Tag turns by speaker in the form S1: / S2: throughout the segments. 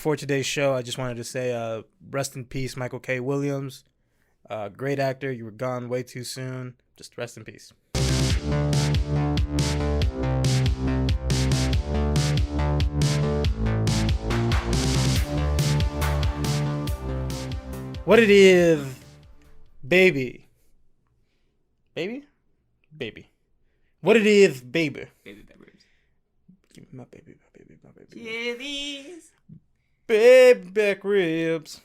S1: before today's show, I just wanted to say rest in peace, Michael K. Williams. Great actor. You were gone way too soon. Just rest in peace. What it is, baby. Baby? Baby. What it is, baby.
S2: Baby back ribs.
S1: Give me my baby, my baby, my baby.
S2: Yeah, these.
S1: Baby back ribs.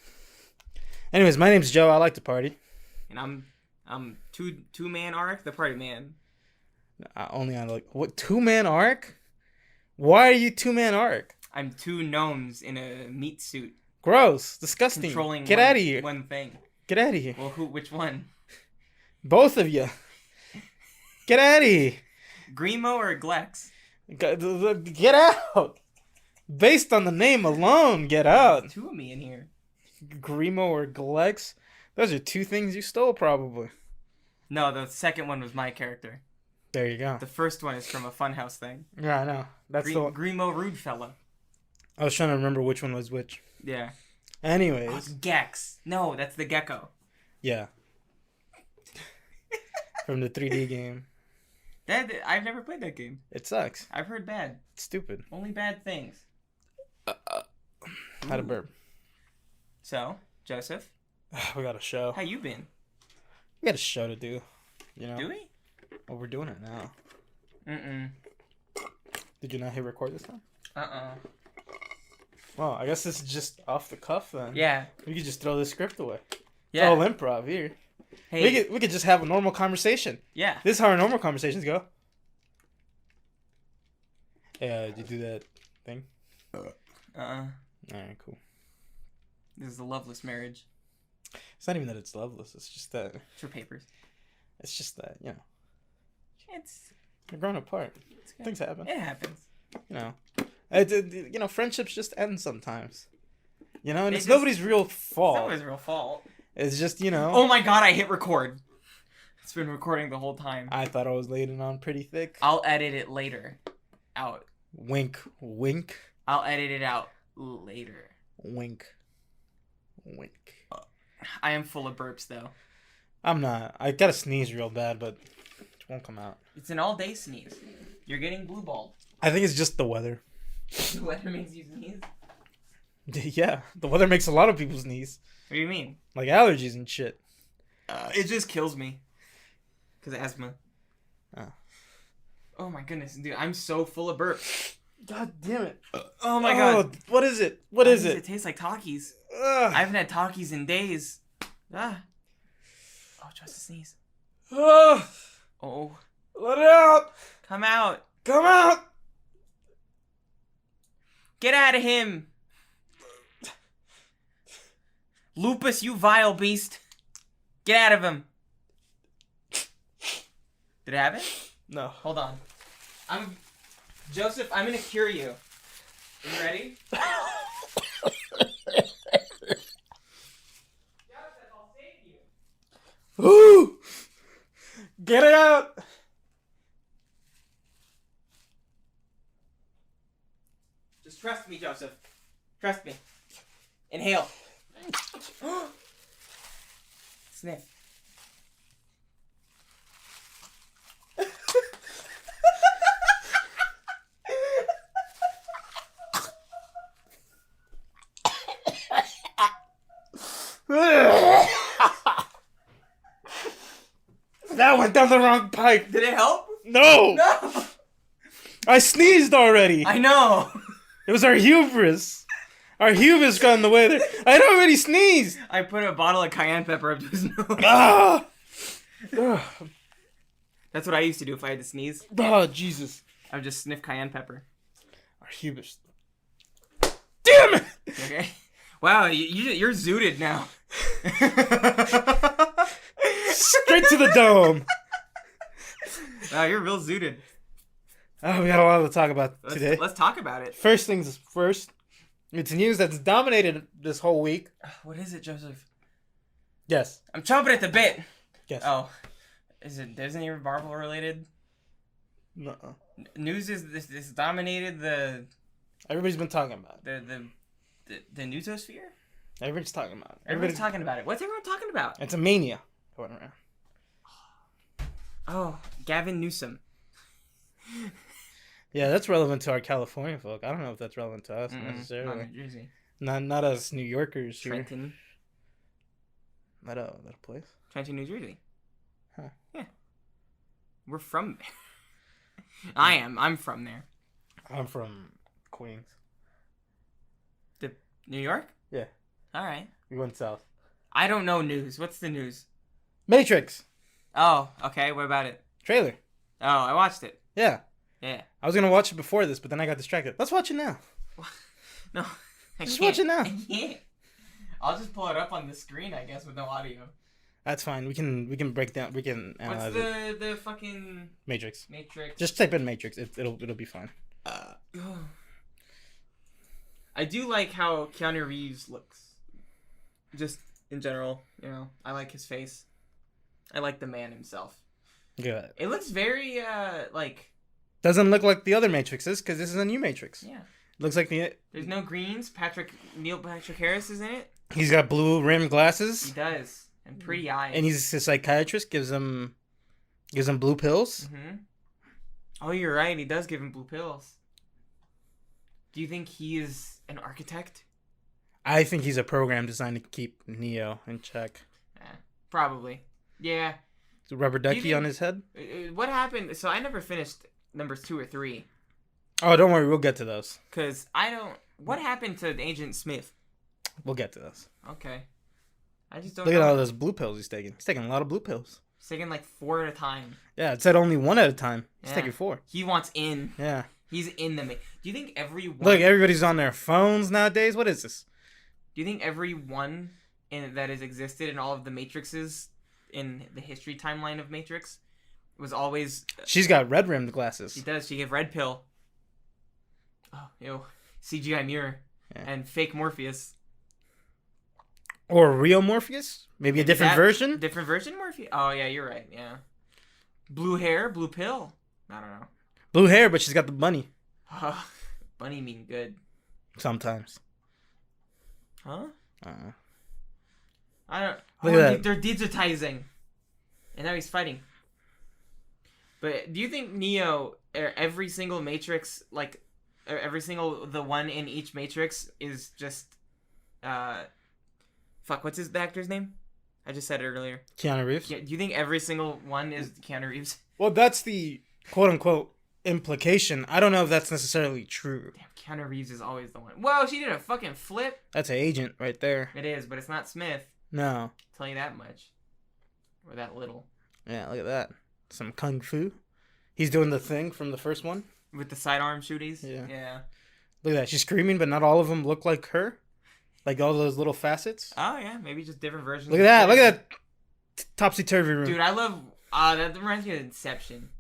S1: Anyways, my name's Joe. I like to party.
S2: And I'm two-man arc, the party man.
S1: Only on like what 2-man arc? Why are you 2-man arc?
S2: I'm two gnomes in a meat suit.
S1: Gross, disgusting.
S2: Controlling
S1: Get out of here.
S2: One thing.
S1: Get out of here.
S2: Well, which one?
S1: Both of you. Get out of here.
S2: Grimo or Glex?
S1: Get out. Based on the name alone, get out.
S2: There's two of me in here.
S1: Grimo or Glex? Those are two things you stole, probably.
S2: No, the second one was my character.
S1: There you go.
S2: The first one is from a Funhouse thing.
S1: Yeah, I know. That's the one.
S2: Grimo Rude Fella.
S1: I was trying to remember which one was which.
S2: Yeah.
S1: Anyways.
S2: Oh, it's Gex. No, that's the gecko.
S1: Yeah. From the 3D game.
S2: I've never played that game.
S1: It sucks.
S2: I've heard bad.
S1: It's stupid.
S2: Only bad things.
S1: Had a burp.
S2: So, Joseph,
S1: We got a show.
S2: how you been?
S1: We got a show to do. You know?
S2: Do we?
S1: Well, we're doing it now.
S2: Mm-mm.
S1: Did you not hit record this time?
S2: Uh-uh.
S1: Well, I guess this is just off the cuff then.
S2: Yeah.
S1: We could just throw this script away.
S2: Yeah.
S1: It's all improv here.
S2: Hey.
S1: We could just have a normal conversation.
S2: Yeah.
S1: This is how our normal conversations go. Hey, did you do that thing? Alright, cool.
S2: This is a loveless marriage.
S1: It's not even that it's loveless. It's just that.
S2: It's for papers.
S1: It's just that, you know.
S2: It's
S1: You're growing apart.
S2: good.
S1: Things happen.
S2: It happens.
S1: You know. You know, friendships just end sometimes. You know, and it's
S2: Just-
S1: nobody's real
S2: It's
S1: fault.
S2: not his real fault.
S1: It's just, you know.
S2: Oh my god, I hit record. It's been recording the whole time.
S1: I thought I was laying it on pretty thick.
S2: I'll edit it later. Out.
S1: Wink, wink,
S2: I'll edit it out later.
S1: wink, wink.
S2: I am full of burps though.
S1: I'm not. I gotta sneeze real bad, but it won't come out.
S2: It's an all-day sneeze. You're getting blue balled.
S1: I think it's just the weather.
S2: The weather makes you sneeze?
S1: Yeah, the weather makes a lot of people sneeze.
S2: What do you mean?
S1: Like allergies and shit.
S2: It just kills me. Because of asthma.
S1: Oh.
S2: Oh my goodness, dude, I'm so full of burps.
S1: God damn it.
S2: Oh my god.
S1: What is it? What is
S2: It
S1: it?
S2: tastes like Takis.
S1: Ugh.
S2: I haven't had Takis in days. Ah. Oh, just a sneeze.
S1: Ugh.
S2: Oh.
S1: Let it out.
S2: Come out.
S1: Come out.
S2: Get out of him. Lupus, you vile beast. Get out of him. Did it happen?
S1: No.
S2: Hold on. Joseph, I'm gonna cure you. Are you ready? Joseph, I'll save you.
S1: Ooh. Get it out.
S2: Just trust me, Joseph. Trust me. Inhale. Sniff.
S1: That went down the wrong pipe.
S2: Did it help?
S1: No.
S2: No.
S1: I sneezed already.
S2: I know.
S1: It was our hubris. Our hubris got in the way there. I'd already sneezed.
S2: I put a bottle of cayenne pepper up to his nose.
S1: Ah.
S2: That's what I used to do if I had to sneeze.
S1: Oh, Jesus.
S2: I would just sniff cayenne pepper.
S1: Our hubris. Damn it!
S2: Okay. Wow, you're zooted now.
S1: Straight to the dome.
S2: Wow, you're real zooted.
S1: Oh, we got a lot to talk about today.
S2: Let's talk about it.
S1: First things first. It's news that's dominated this whole week.
S2: What is it, Joseph?
S1: Yes.
S2: I'm chomping at the bit.
S1: Yes.
S2: Oh, is it Disney or Marvel related?
S1: No.
S2: News is this dominated the
S1: Everybody's been talking about it.
S2: the the nootosphere?
S1: Everybody's talking about it.
S2: Everyone's talking about it. What's everyone talking about?
S1: It's a mania going around.
S2: Oh, Gavin Newsom.
S1: Yeah, that's relevant to our California folk. I don't know if that's relevant to us necessarily.
S2: Not New Jersey.
S1: Not us New Yorkers here.
S2: Trenton.
S1: That a place?
S2: Trenton, New Jersey.
S1: Huh.
S2: Yeah. We're from there. I'm from there.
S1: I'm from Queens.
S2: New York?
S1: Yeah.
S2: All right.
S1: We went south.
S2: I don't know news. What's the news?
S1: Matrix.
S2: Oh, okay. What about it?
S1: Trailer.
S2: Oh, I watched it.
S1: Yeah.
S2: Yeah.
S1: I was going to watch it before this, but then I got distracted. Let's watch it now.
S2: No.
S1: Just watch it now.
S2: I can't. I'll just pull it up on the screen, I guess, with no audio.
S1: That's fine. We can break down. We can analyze
S2: What's the fucking
S1: Matrix.
S2: Matrix?
S1: Just type in Matrix. It'll be fine.
S2: I do like how Keanu Reeves looks. Just in general, you know, I like his face. I like the man himself.
S1: Good.
S2: It looks very like.
S1: Doesn't look like the other Matrixes because this is a new Matrix.
S2: Yeah.
S1: Looks like
S2: There's no greens. Neil Patrick Harris is in it.
S1: He's got blue rimmed glasses.
S2: He does, and pretty eyes.
S1: And he's a psychiatrist. Gives him blue pills.
S2: Mm-hmm. Oh, you're right. He does give him blue pills. Do you think he is an architect?
S1: I think he's a program designed to keep Neo in check.
S2: Probably. Yeah.
S1: The rubber ducky on his head.
S2: What happened? So I never finished numbers 2 or 3.
S1: Oh, don't worry. We'll get to those.
S2: Because I don't... What happened to Agent Smith?
S1: We'll get to those.
S2: Okay. I just don't
S1: Look
S2: know.
S1: at all those blue pills he's taking. He's taking a lot of blue pills.
S2: He's taking like 4 at a time.
S1: Yeah, it said only 1 at a time. He's
S2: Yeah.
S1: taking 4.
S2: He wants in.
S1: Yeah.
S2: He's in the... Do you think everyone...
S1: Look, everybody's on their phones nowadays. What is this?
S2: Do you think everyone that has existed in all of the Matrixes in the history timeline of Matrix was always...
S1: She's got red rimmed glasses.
S2: She does. She gave red pill. Oh, ew. CGI mirror.
S1: Yeah.
S2: And fake Morpheus.
S1: Or real Morpheus? Maybe a different version?
S2: Different version Morpheus? Oh, yeah, you're right. Yeah. Blue hair, blue pill. I don't know.
S1: Blue hair, but she's got the bunny.
S2: Bunny mean good.
S1: Sometimes.
S2: Huh?
S1: Uh-uh.
S2: I don't...
S1: Look at that.
S2: They're digitizing. And now he's fighting. But do you think Neo, every single Matrix, like, every single, the one in each Matrix is just, fuck, what's the actor's name? I just said it earlier.
S1: Keanu Reeves?
S2: Yeah, do you think every single one is Keanu Reeves?
S1: Well, that's the quote-unquote implication. I don't know if that's necessarily true.
S2: Damn, Keanu Reeves is always the one. Whoa, she did a fucking flip.
S1: That's an agent right there.
S2: It is, but it's not Smith.
S1: No.
S2: I'll tell you that much. Or that little.
S1: Yeah, look at that. Some kung fu. He's doing the thing from the first one.
S2: With the sidearm shooties?
S1: Yeah. Look at that. She's screaming, but not all of them look like her. Like all those little facets.
S2: Oh, yeah. Maybe just different versions.
S1: Look at that. Look at that topsy-turvy room.
S2: Dude, I love... that reminds me of Inception.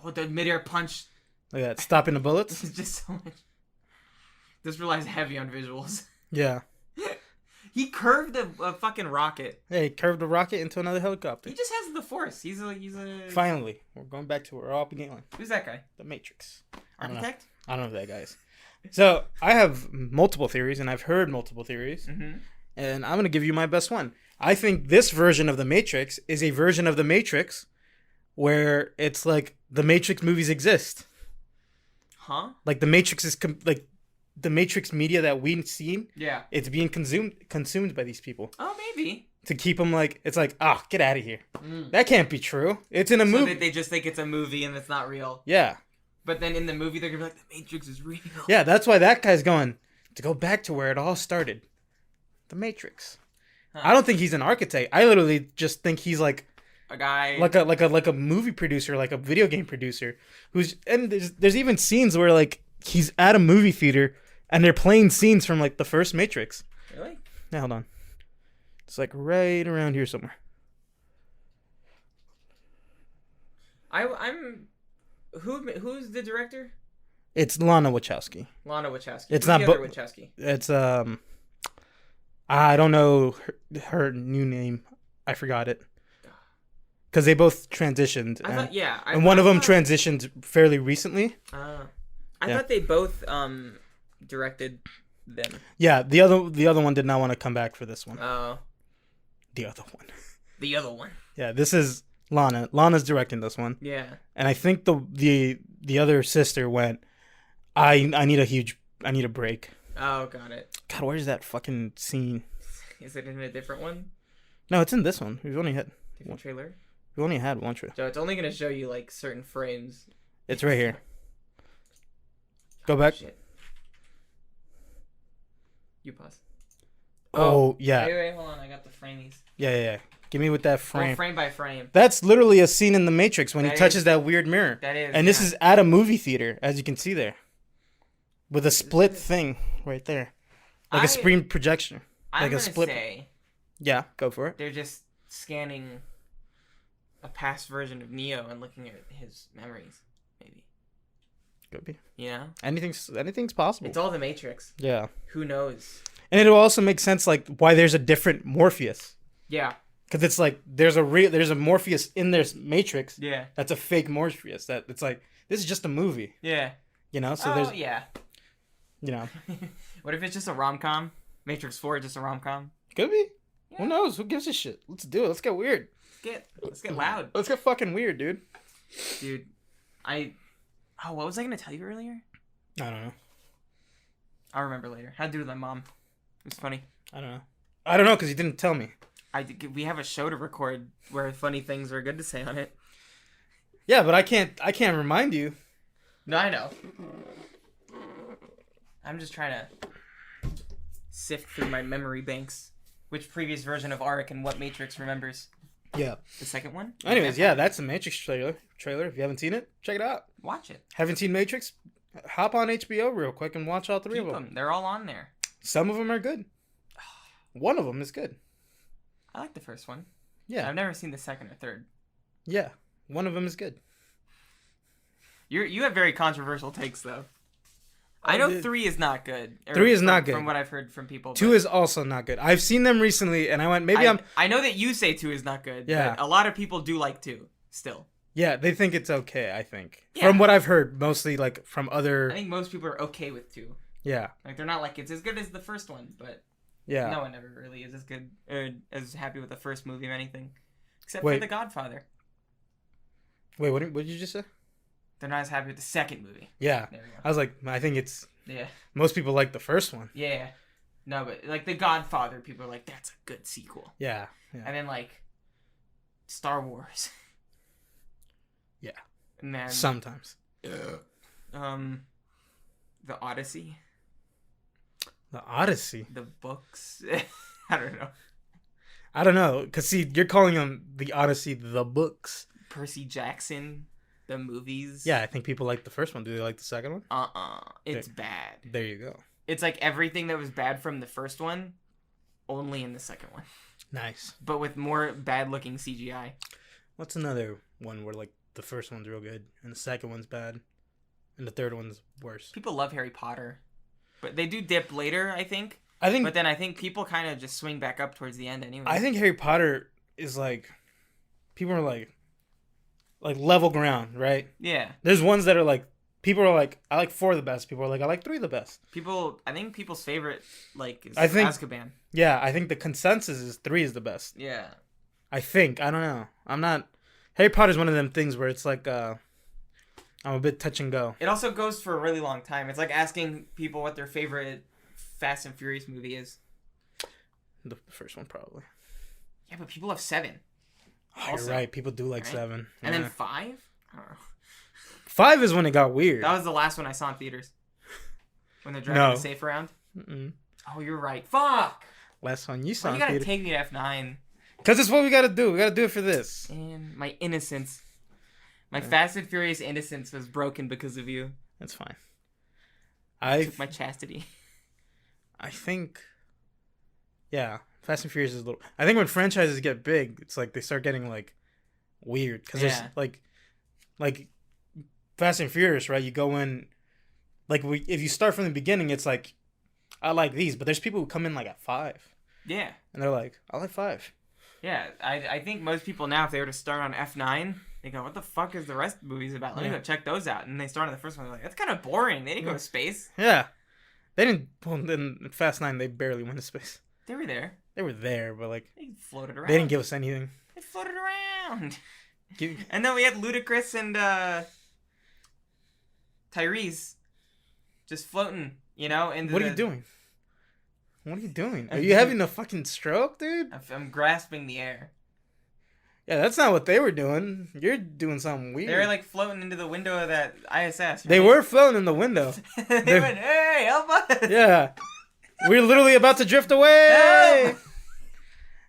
S2: Oh, the midair punch.
S1: Look at that. Stopping the bullets.
S2: It's just so much... This relies heavy on visuals.
S1: Yeah.
S2: He curved a fucking rocket.
S1: Yeah, he curved a rocket into another helicopter.
S2: He just has the force. He's a...
S1: Finally. We're going back to where it all began.
S2: Who's that guy?
S1: The Matrix.
S2: Architect?
S1: I don't know who that guy is. So, I have multiple theories, and I've heard multiple theories.
S2: Mm-hmm.
S1: And I'm going to give you my best one. I think this version of the Matrix is a version of the Matrix where it's like the Matrix movies exist.
S2: Huh?
S1: Like the Matrix is like the Matrix media that we've seen.
S2: Yeah.
S1: It's being consumed by these people.
S2: Oh, maybe.
S1: To keep them like, it's like, get out of here. That can't be true. It's in a movie.
S2: So they just think it's a movie and it's not real.
S1: Yeah.
S2: But then in the movie, they're going to be like, the Matrix is real.
S1: Yeah, that's why that guy's going to go back to where it all started. The Matrix. Huh. I don't think he's an architect. I literally just think he's like
S2: a guy,
S1: like a movie producer, like a video game producer, and there's even scenes where like he's at a movie theater and they're playing scenes from like the first Matrix.
S2: Really?
S1: Now hold on. It's like right around here somewhere.
S2: Who's the director?
S1: It's Lana Wachowski.
S2: Lana Wachowski.
S1: It's
S2: Who's
S1: not
S2: the other Wachowski.
S1: It's I don't know her new name. I forgot it. Because they both transitioned.
S2: And
S1: one of them transitioned fairly recently.
S2: I thought they both directed them.
S1: Yeah, the other one did not want to come back for this one.
S2: Oh.
S1: The other one.
S2: The other one.
S1: Yeah, this is Lana. Lana's directing this one.
S2: Yeah.
S1: And I think the other sister went, I need a break.
S2: Oh, got it.
S1: God, where's that fucking scene?
S2: Is it in a different one?
S1: No, it's in this one. We've only had
S2: Different trailer?
S1: one trailer.
S2: So it's only going to show you, like, certain frames.
S1: It's right here. Go back.
S2: Shit. You pause.
S1: Oh, yeah.
S2: Wait, hold on. I got the framies.
S1: Yeah. Give me with that
S2: Go
S1: frame.
S2: frame by frame.
S1: That's literally a scene in The Matrix when he
S2: That
S1: touches
S2: is.
S1: that weird mirror.
S2: That is.
S1: And this is at a movie theater, as you can see there. With a split thing right there. Like a screen projection.
S2: I'm
S1: Like a
S2: gonna
S1: split.
S2: say
S1: Yeah, go for it.
S2: they're just scanning a past version of Neo and looking at his memories, maybe.
S1: Could be.
S2: You know?
S1: Anything's possible.
S2: It's all the Matrix.
S1: Yeah.
S2: Who knows?
S1: And it'll also make sense like why there's a different Morpheus.
S2: Yeah.
S1: Because it's like there's a Morpheus in their Matrix.
S2: Yeah.
S1: That's a fake Morpheus. That it's like this is just a movie.
S2: Yeah.
S1: You know, so
S2: Oh,
S1: there's
S2: yeah.
S1: you know.
S2: What if it's just a rom-com? Matrix 4 just a rom-com?
S1: Could be.
S2: Yeah.
S1: Who knows? Who gives a shit? Let's do it. Let's get weird.
S2: Let's get loud.
S1: Let's get fucking weird, dude.
S2: Dude, what was I gonna tell you earlier?
S1: I don't know.
S2: I'll remember later. Had to do with my mom. It was funny.
S1: I don't know because you didn't tell me.
S2: We have a show to record where funny things are good to say on it.
S1: Yeah, but I can't remind you.
S2: No, I know. I'm just trying to sift through my memory banks. Which previous version of Ark and what Matrix remembers?
S1: Yeah.
S2: The second one?
S1: Anyways, yeah, that's the Matrix trailer. If you haven't seen it, check it out.
S2: Watch it.
S1: Haven't seen Matrix? Hop on HBO real quick and watch all three
S2: Keep
S1: of them.
S2: them. They're all on there.
S1: Some of them are good. One of them is good.
S2: I like the first one.
S1: Yeah.
S2: I've never seen the second or third.
S1: Yeah. One of them is good.
S2: You have very controversial takes though. I know 3 is not good.
S1: 3 is not good.
S2: From what I've heard from people.
S1: 2 is also not good. I've seen them recently and I went,
S2: I know that you say 2 is not good.
S1: Yeah.
S2: But a lot of people do like 2 still.
S1: Yeah, they think it's okay, I think.
S2: Yeah.
S1: From what I've heard, mostly like from other...
S2: I think most people are okay with 2.
S1: Yeah.
S2: Like they're not like it's as good as the first one, but
S1: Yeah.
S2: no one ever really is as good or as happy with the first movie of anything. Except
S1: Wait.
S2: for The Godfather.
S1: Wait, what did you just say?
S2: They're not as happy with the second movie.
S1: Yeah.
S2: There we go.
S1: I was like, I think it's...
S2: Yeah.
S1: Most people like the first one.
S2: Yeah. No, but like The Godfather, people are like, that's a good sequel.
S1: Yeah.
S2: And then like Star Wars.
S1: Yeah.
S2: And then
S1: Sometimes.
S2: The Odyssey.
S1: The Odyssey.
S2: The books. I
S1: I don't know. Because, see, you're calling them the Odyssey, the books.
S2: Percy Jackson. The movies.
S1: Yeah, I think people like the first one. Do they like the second one?
S2: It's bad.
S1: There you go.
S2: It's like everything that was bad from the first one, only in the second one.
S1: Nice.
S2: But with more bad-looking CGI.
S1: What's another one where, like, the first one's real good, and the second one's bad, and the third one's worse?
S2: People love Harry Potter. But they do dip later, I think.
S1: But
S2: then I think people kind of just swing back up towards the end anyway.
S1: I think Harry Potter is, like... People are, like level ground, right?
S2: Yeah.
S1: There's ones that are, like... People are like, I like 4 the best. People are like, I like 3 the best.
S2: I think people's favorite, like, is Azkaban.
S1: Yeah, I think the consensus is 3 is the best.
S2: Yeah.
S1: I think. I don't know. I'm not... Harry Potter's one of them things where it's like, I'm a bit touch and go.
S2: It also goes for a really long time. It's like asking people what their favorite Fast and Furious movie is.
S1: The first one, probably.
S2: Yeah, but people have 7.
S1: Oh, you're right. People do like 7.
S2: And then 5? I don't know.
S1: 5 is when it got weird.
S2: That was the last one I saw in theaters. When they're driving the safe around.
S1: Mm-mm.
S2: Oh, you're right. Fuck!
S1: Last one you saw
S2: Why
S1: in
S2: you gotta
S1: theater.
S2: take me to F9?
S1: Because it's what we gotta do. We gotta do it for this.
S2: And my innocence. My Fast and Furious innocence was broken because of you.
S1: That's fine.
S2: I took my chastity.
S1: I think... Yeah. Fast and Furious is a little... I think when franchises get big, it's like they start getting, like, weird. Because there's, like... Fast and Furious, right? You go in... Like, if you start from the beginning, it's like... I like these. But there's people who come in, like, at 5.
S2: Yeah.
S1: And they're like, I like 5.
S2: Yeah. I think most people now, if they were to start on F9... They go, what the fuck is the rest of the movies about? Let me go check those out. And they start on the first one. They're like, that's kind of boring. They didn't go to space.
S1: Yeah. They didn't. Well, in Fast 9, they barely went to space.
S2: They were there.
S1: They were there, but like
S2: they floated around.
S1: They didn't give us anything.
S2: They floated around. And then we had Ludacris and Tyrese just floating, you know.
S1: What are you doing? What are you doing? Are you having a fucking stroke, dude?
S2: I'm grasping the air.
S1: Yeah, that's not what they were doing. You're doing something weird.
S2: They were like floating into the window of that ISS. Right?
S1: They were floating in the window.
S2: They went, "Hey, help us!"
S1: Yeah, we're literally about to drift away.
S2: Help!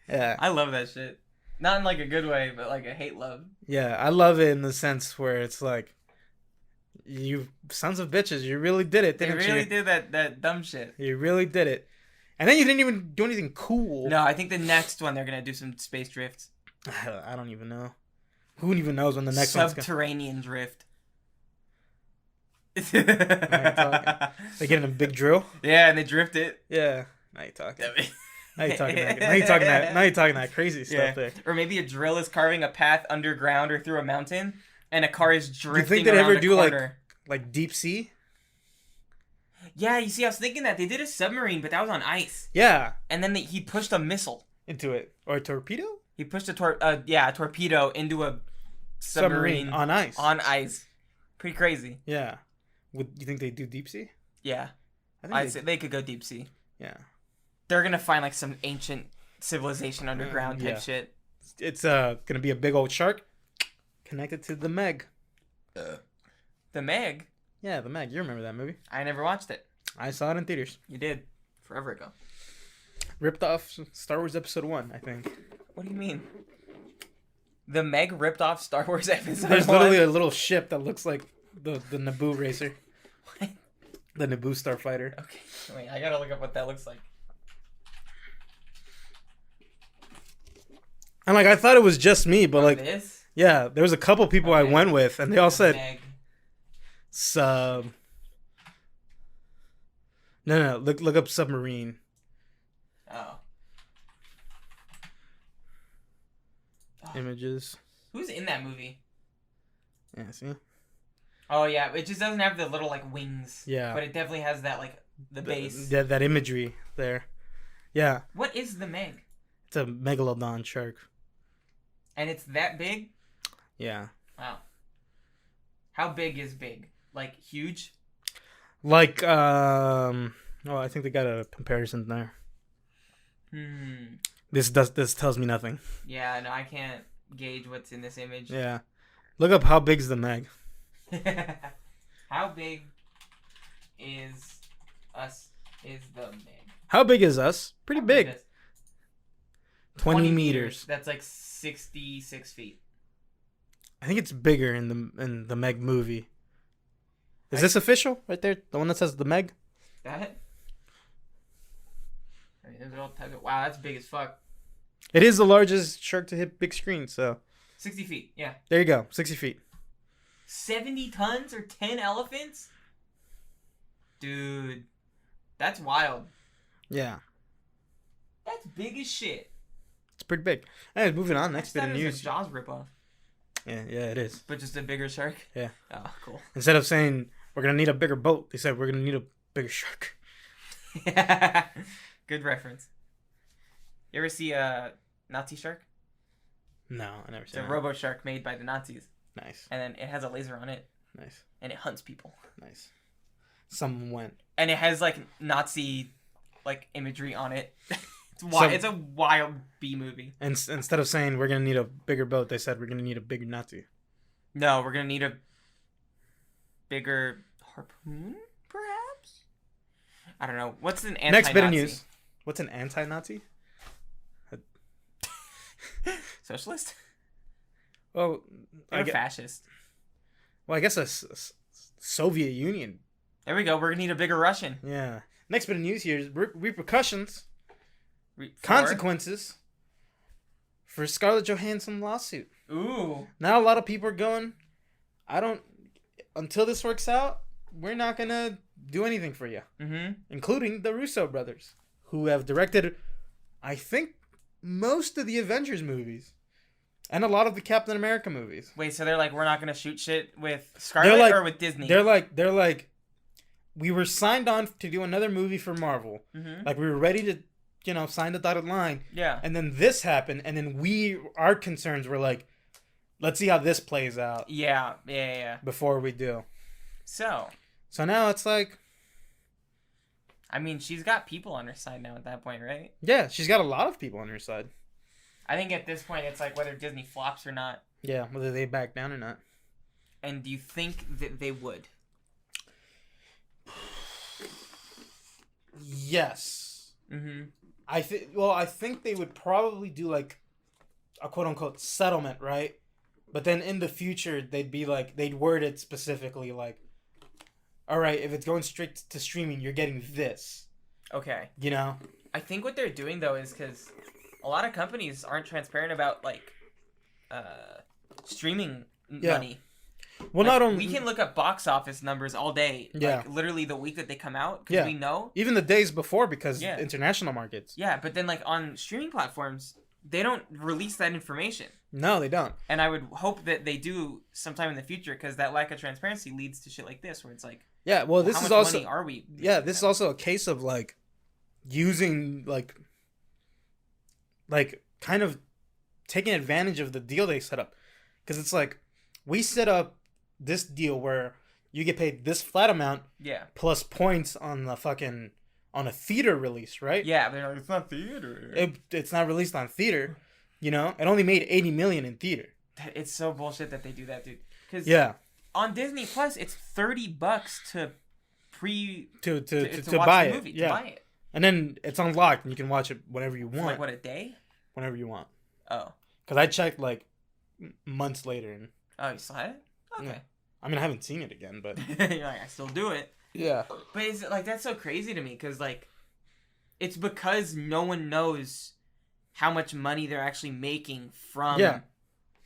S1: Yeah,
S2: I love that shit. Not in like a good way, but like a hate love.
S1: Yeah, I love it in the sense where it's like, you sons of bitches, you really did it, didn't you?
S2: They really did that dumb shit.
S1: You really did it. And then you didn't even do anything cool.
S2: No, I think the next one they're gonna do some space drifts.
S1: I don't even know. Who even knows when the next one's going?
S2: Subterranean drift.
S1: They get in a big drill.
S2: Yeah, and they drift it.
S1: Yeah, now you're talking. Now you're talking that crazy stuff there.
S2: Or maybe a drill is carving a path underground or through a mountain, and a car is drifting.
S1: Do you think they'd ever do
S2: corner.
S1: like deep sea?
S2: Yeah, you see, I was thinking that they did a submarine, but that was on ice.
S1: Yeah,
S2: and then he pushed a missile
S1: into it, or a torpedo.
S2: He pushed a torpedo into a submarine
S1: on ice.
S2: On ice, pretty crazy.
S1: Yeah, you think they do deep sea?
S2: Yeah, I'd say they could go deep sea.
S1: Yeah,
S2: they're gonna find like some ancient civilization underground type shit.
S1: It's gonna be a big old shark connected to the Meg.
S2: The Meg?
S1: Yeah, the Meg. You remember that movie?
S2: I never watched it.
S1: I saw it in theaters.
S2: You did, forever ago.
S1: Ripped off Star Wars Episode 1, I think.
S2: What do you mean? The Meg ripped off Star Wars Episode 1?
S1: There's literally a little ship that looks like the Naboo racer.
S2: What?
S1: The Naboo starfighter.
S2: Okay, wait, I gotta look up what that looks like.
S1: And like, I thought it was just me, but like,
S2: this?
S1: Yeah, there was a couple people I went with, and they all said,
S2: Meg.
S1: No, look up submarine.
S2: Oh.
S1: Images.
S2: Who's in that movie?
S1: Yeah, see?
S2: Oh, yeah, it just doesn't have the little, like, wings.
S1: Yeah.
S2: But it definitely has that, like, the base.
S1: That imagery there. Yeah.
S2: What is the Meg?
S1: It's a megalodon shark.
S2: And it's that big?
S1: Yeah.
S2: Wow. How big is big? Like, huge?
S1: Like, I think they got a comparison there. This tells me nothing.
S2: Yeah, no, I can't gauge what's in this image.
S1: Yeah. Look up how big's the Meg.
S2: How big is the Meg?
S1: How big is us? Pretty big. 20 meters.
S2: That's like 66 feet.
S1: I think it's bigger in the Meg movie. Is this official right there? The one that says the Meg?
S2: That? I mean, those are all types of, wow, that's big as fuck.
S1: It is the largest shark to hit big screen, so
S2: 60 feet, yeah.
S1: There you go, 60 feet.
S2: 70 tons or 10 elephants? Dude, that's wild.
S1: Yeah.
S2: That's big as shit.
S1: It's pretty big. Anyways, moving on. Next bit of news.
S2: It's a Jaws ripoff.
S1: Yeah, it is.
S2: But just a bigger shark?
S1: Yeah.
S2: Oh, cool.
S1: Instead of saying, we're going to need a bigger boat, they said, we're going to need a bigger shark.
S2: Good reference. You ever see a Nazi shark?
S1: No, I never seen it.
S2: It's a robo shark made by the Nazis.
S1: Nice.
S2: And then it has a laser on it.
S1: Nice.
S2: And it hunts people.
S1: Nice. Someone went.
S2: And it has like Nazi like imagery on it. It's a wild B movie.
S1: And instead of saying we're gonna need a bigger boat, they said we're gonna need a bigger Nazi.
S2: No, we're gonna need a bigger harpoon, perhaps. I don't know. What's an anti-Nazi?
S1: Next bit of news. What's an anti-Nazi?
S2: Socialist?
S1: Well,
S2: a fascist.
S1: Well, I guess a Soviet Union.
S2: There we go. We're gonna need a bigger Russian.
S1: Yeah. Next bit of news here is repercussions, consequences for Scarlett Johansson lawsuit.
S2: Ooh.
S1: Now a lot of people are going, until this works out, we're not gonna do anything for you.
S2: Mm-hmm.
S1: Including the Russo brothers, who have directed, I think, most of the Avengers movies. And a lot of the Captain America movies.
S2: Wait, so they're like, we're not gonna shoot shit with Scarlett or with Disney?
S1: They're like, we were signed on to do another movie for Marvel.
S2: Mm-hmm.
S1: Like we were ready to, sign the dotted line.
S2: Yeah.
S1: And then this happened, and then our concerns were like, let's see how this plays out.
S2: Yeah.
S1: Before we do.
S2: So
S1: now it's like,
S2: I mean, she's got people on her side now at that point, right?
S1: yeah, she's got a lot of people on her side.
S2: I think at this point, it's like whether Disney flops or not.
S1: Yeah, whether they back down or not.
S2: And do you think that they would?
S1: Yes.
S2: Mm-hmm.
S1: I think they would probably do like a quote unquote settlement, right? But then in the future, they'd word it specifically like, all right, if it's going straight to streaming, you're getting this.
S2: Okay.
S1: I
S2: think what they're doing though is because a lot of companies aren't transparent about like streaming money.
S1: Well,
S2: like,
S1: not only
S2: we can look up box office numbers all day.
S1: Yeah.
S2: Like literally the week that they come out because we know.
S1: Even the days before because international markets.
S2: Yeah, but then like on streaming platforms, they don't release that information.
S1: No, they don't.
S2: And I would hope that they do sometime in the future because that lack of transparency leads to shit like this where it's like,
S1: yeah, well, this
S2: how
S1: is
S2: much
S1: also
S2: money are we?
S1: Yeah, this is also a case of like using like kind of taking advantage of the deal they set up, because it's like we set up this deal where you get paid this flat amount, plus points on a theater release, right?
S2: Yeah, they're like, it's not theater.
S1: It's not released on theater. It only made $80 million in theater.
S2: It's so bullshit that they do that, dude. Because on Disney Plus, it's $30 to
S1: buy
S2: the movie,
S1: it.
S2: to buy it.
S1: And then it's unlocked, and you can watch it whenever you want.
S2: For like what, a day?
S1: Whenever you want.
S2: Oh.
S1: Because I checked like months later. And
S2: oh, you saw it? Okay.
S1: Yeah. I mean, I haven't seen it again, but
S2: you're like, I still do it.
S1: Yeah.
S2: But it's like that's so crazy to me because like, it's because no one knows how much money they're actually making from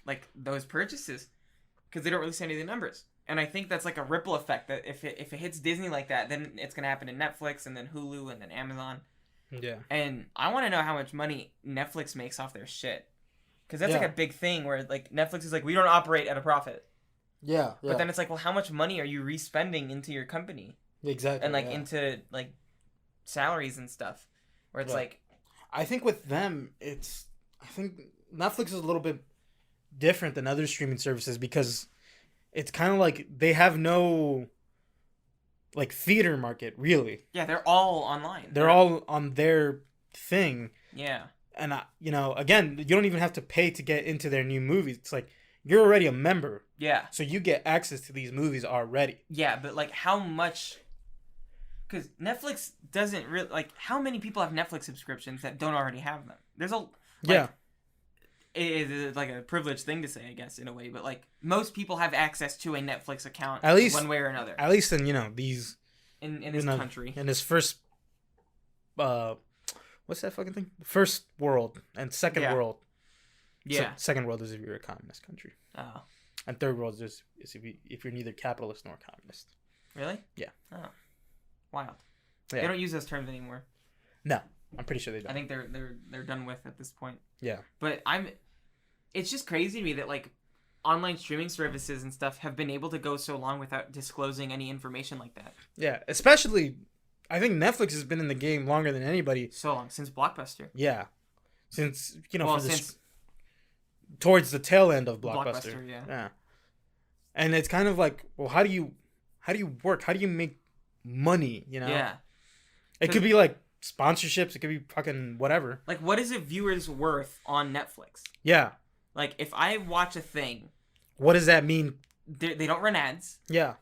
S2: like those purchases because they don't release any of the numbers. And I think that's like a ripple effect that if it hits Disney like that, then it's gonna happen to Netflix and then Hulu and then Amazon.
S1: Yeah.
S2: And I want to know how much money Netflix makes off their shit. Because that's like a big thing where like Netflix is like, we don't operate at a profit.
S1: Yeah.
S2: But then it's like, well, how much money are you re-spending into your company?
S1: Exactly.
S2: And like into like salaries and stuff. Where it's like.
S1: I think with them, I think Netflix is a little bit different than other streaming services because it's kind of like they have no like theater market, really.
S2: Yeah, they're all online.
S1: They're all on their thing.
S2: Yeah.
S1: And, again, you don't even have to pay to get into their new movies. It's like, you're already a member.
S2: Yeah. So
S1: you get access to these movies already.
S2: Yeah, but, like, how much... Because Netflix doesn't really... Like, how many people have Netflix subscriptions that don't already have them? There's a... Like, it is, like, a privileged thing to say, I guess, in a way. But, like, most people have access to a Netflix account
S1: at least,
S2: one way or another.
S1: At least in, these...
S2: In this country.
S1: In this first... what's that fucking thing? First world and second world.
S2: Yeah.
S1: So second world is if you're a communist country.
S2: Oh.
S1: And third world is if you're neither capitalist nor communist.
S2: Really?
S1: Yeah.
S2: Oh. Wild.
S1: Yeah.
S2: They don't use those terms anymore.
S1: No, I'm pretty sure they don't.
S2: I think they're done with at this point.
S1: Yeah.
S2: But it's just crazy to me that like online streaming services and stuff have been able to go so long without disclosing any information like that.
S1: Yeah, especially I think Netflix has been in the game longer than anybody.
S2: So long, since Blockbuster.
S1: Yeah. Since,
S2: since
S1: towards the tail end of Blockbuster.
S2: Yeah.
S1: And it's kind of like, well, how do you work? How do you make money,
S2: Yeah.
S1: It could be like sponsorships, it could be fucking whatever.
S2: Like, what is a viewer's worth on Netflix?
S1: Yeah.
S2: Like, if I watch a thing...
S1: What does that mean?
S2: They don't run ads.
S1: Yeah.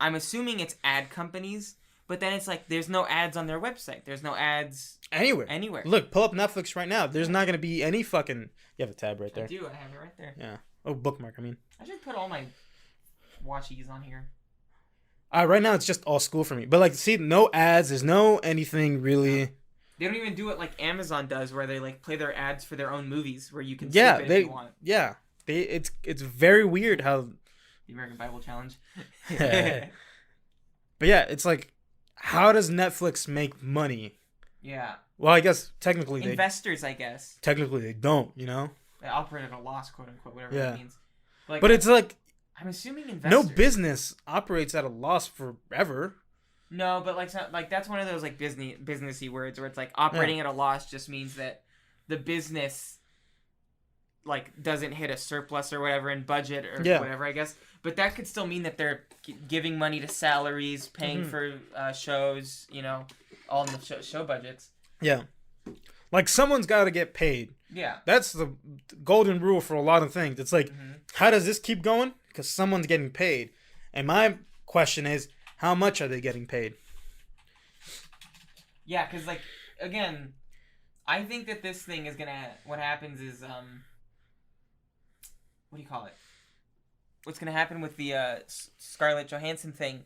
S2: I'm assuming it's ad companies... But then it's like, there's no ads on their website. There's no ads... Anywhere.
S1: Look, pull up Netflix right now. There's not going to be any fucking... You have a tab right there.
S2: I do. I have it right there.
S1: Yeah. Oh, bookmark, I mean.
S2: I should put all my watchies on here.
S1: Right now, it's just all school for me. But, like, see, no ads. There's no anything really...
S2: They don't even do it like Amazon does, where they, like, play their ads for their own movies, where you can skip it if you want.
S1: Yeah. It's very weird how...
S2: The American Bible Challenge.
S1: But, yeah, it's like... How does Netflix make money?
S2: Yeah.
S1: Well, I guess technically
S2: investors, I guess.
S1: Technically they don't,
S2: They operate at a loss, quote unquote, whatever that means.
S1: Like, but it's like
S2: I'm assuming investors.
S1: No business operates at a loss forever.
S2: No, but like that's one of those like businessy words where it's like operating at a loss just means that the business like doesn't hit a surplus or whatever in budget or whatever, I guess. But that could still mean that they're giving money to salaries, paying for shows, you know, all in the show budgets.
S1: Yeah. Like, someone's got to get paid.
S2: Yeah.
S1: That's the golden rule for a lot of things. It's like, how does this keep going? Because someone's getting paid. And my question is, how much are they getting paid?
S2: Yeah, because, like, again, I think that this thing is going to... What happens is, what do you call it? What's going to happen with the Scarlett Johansson thing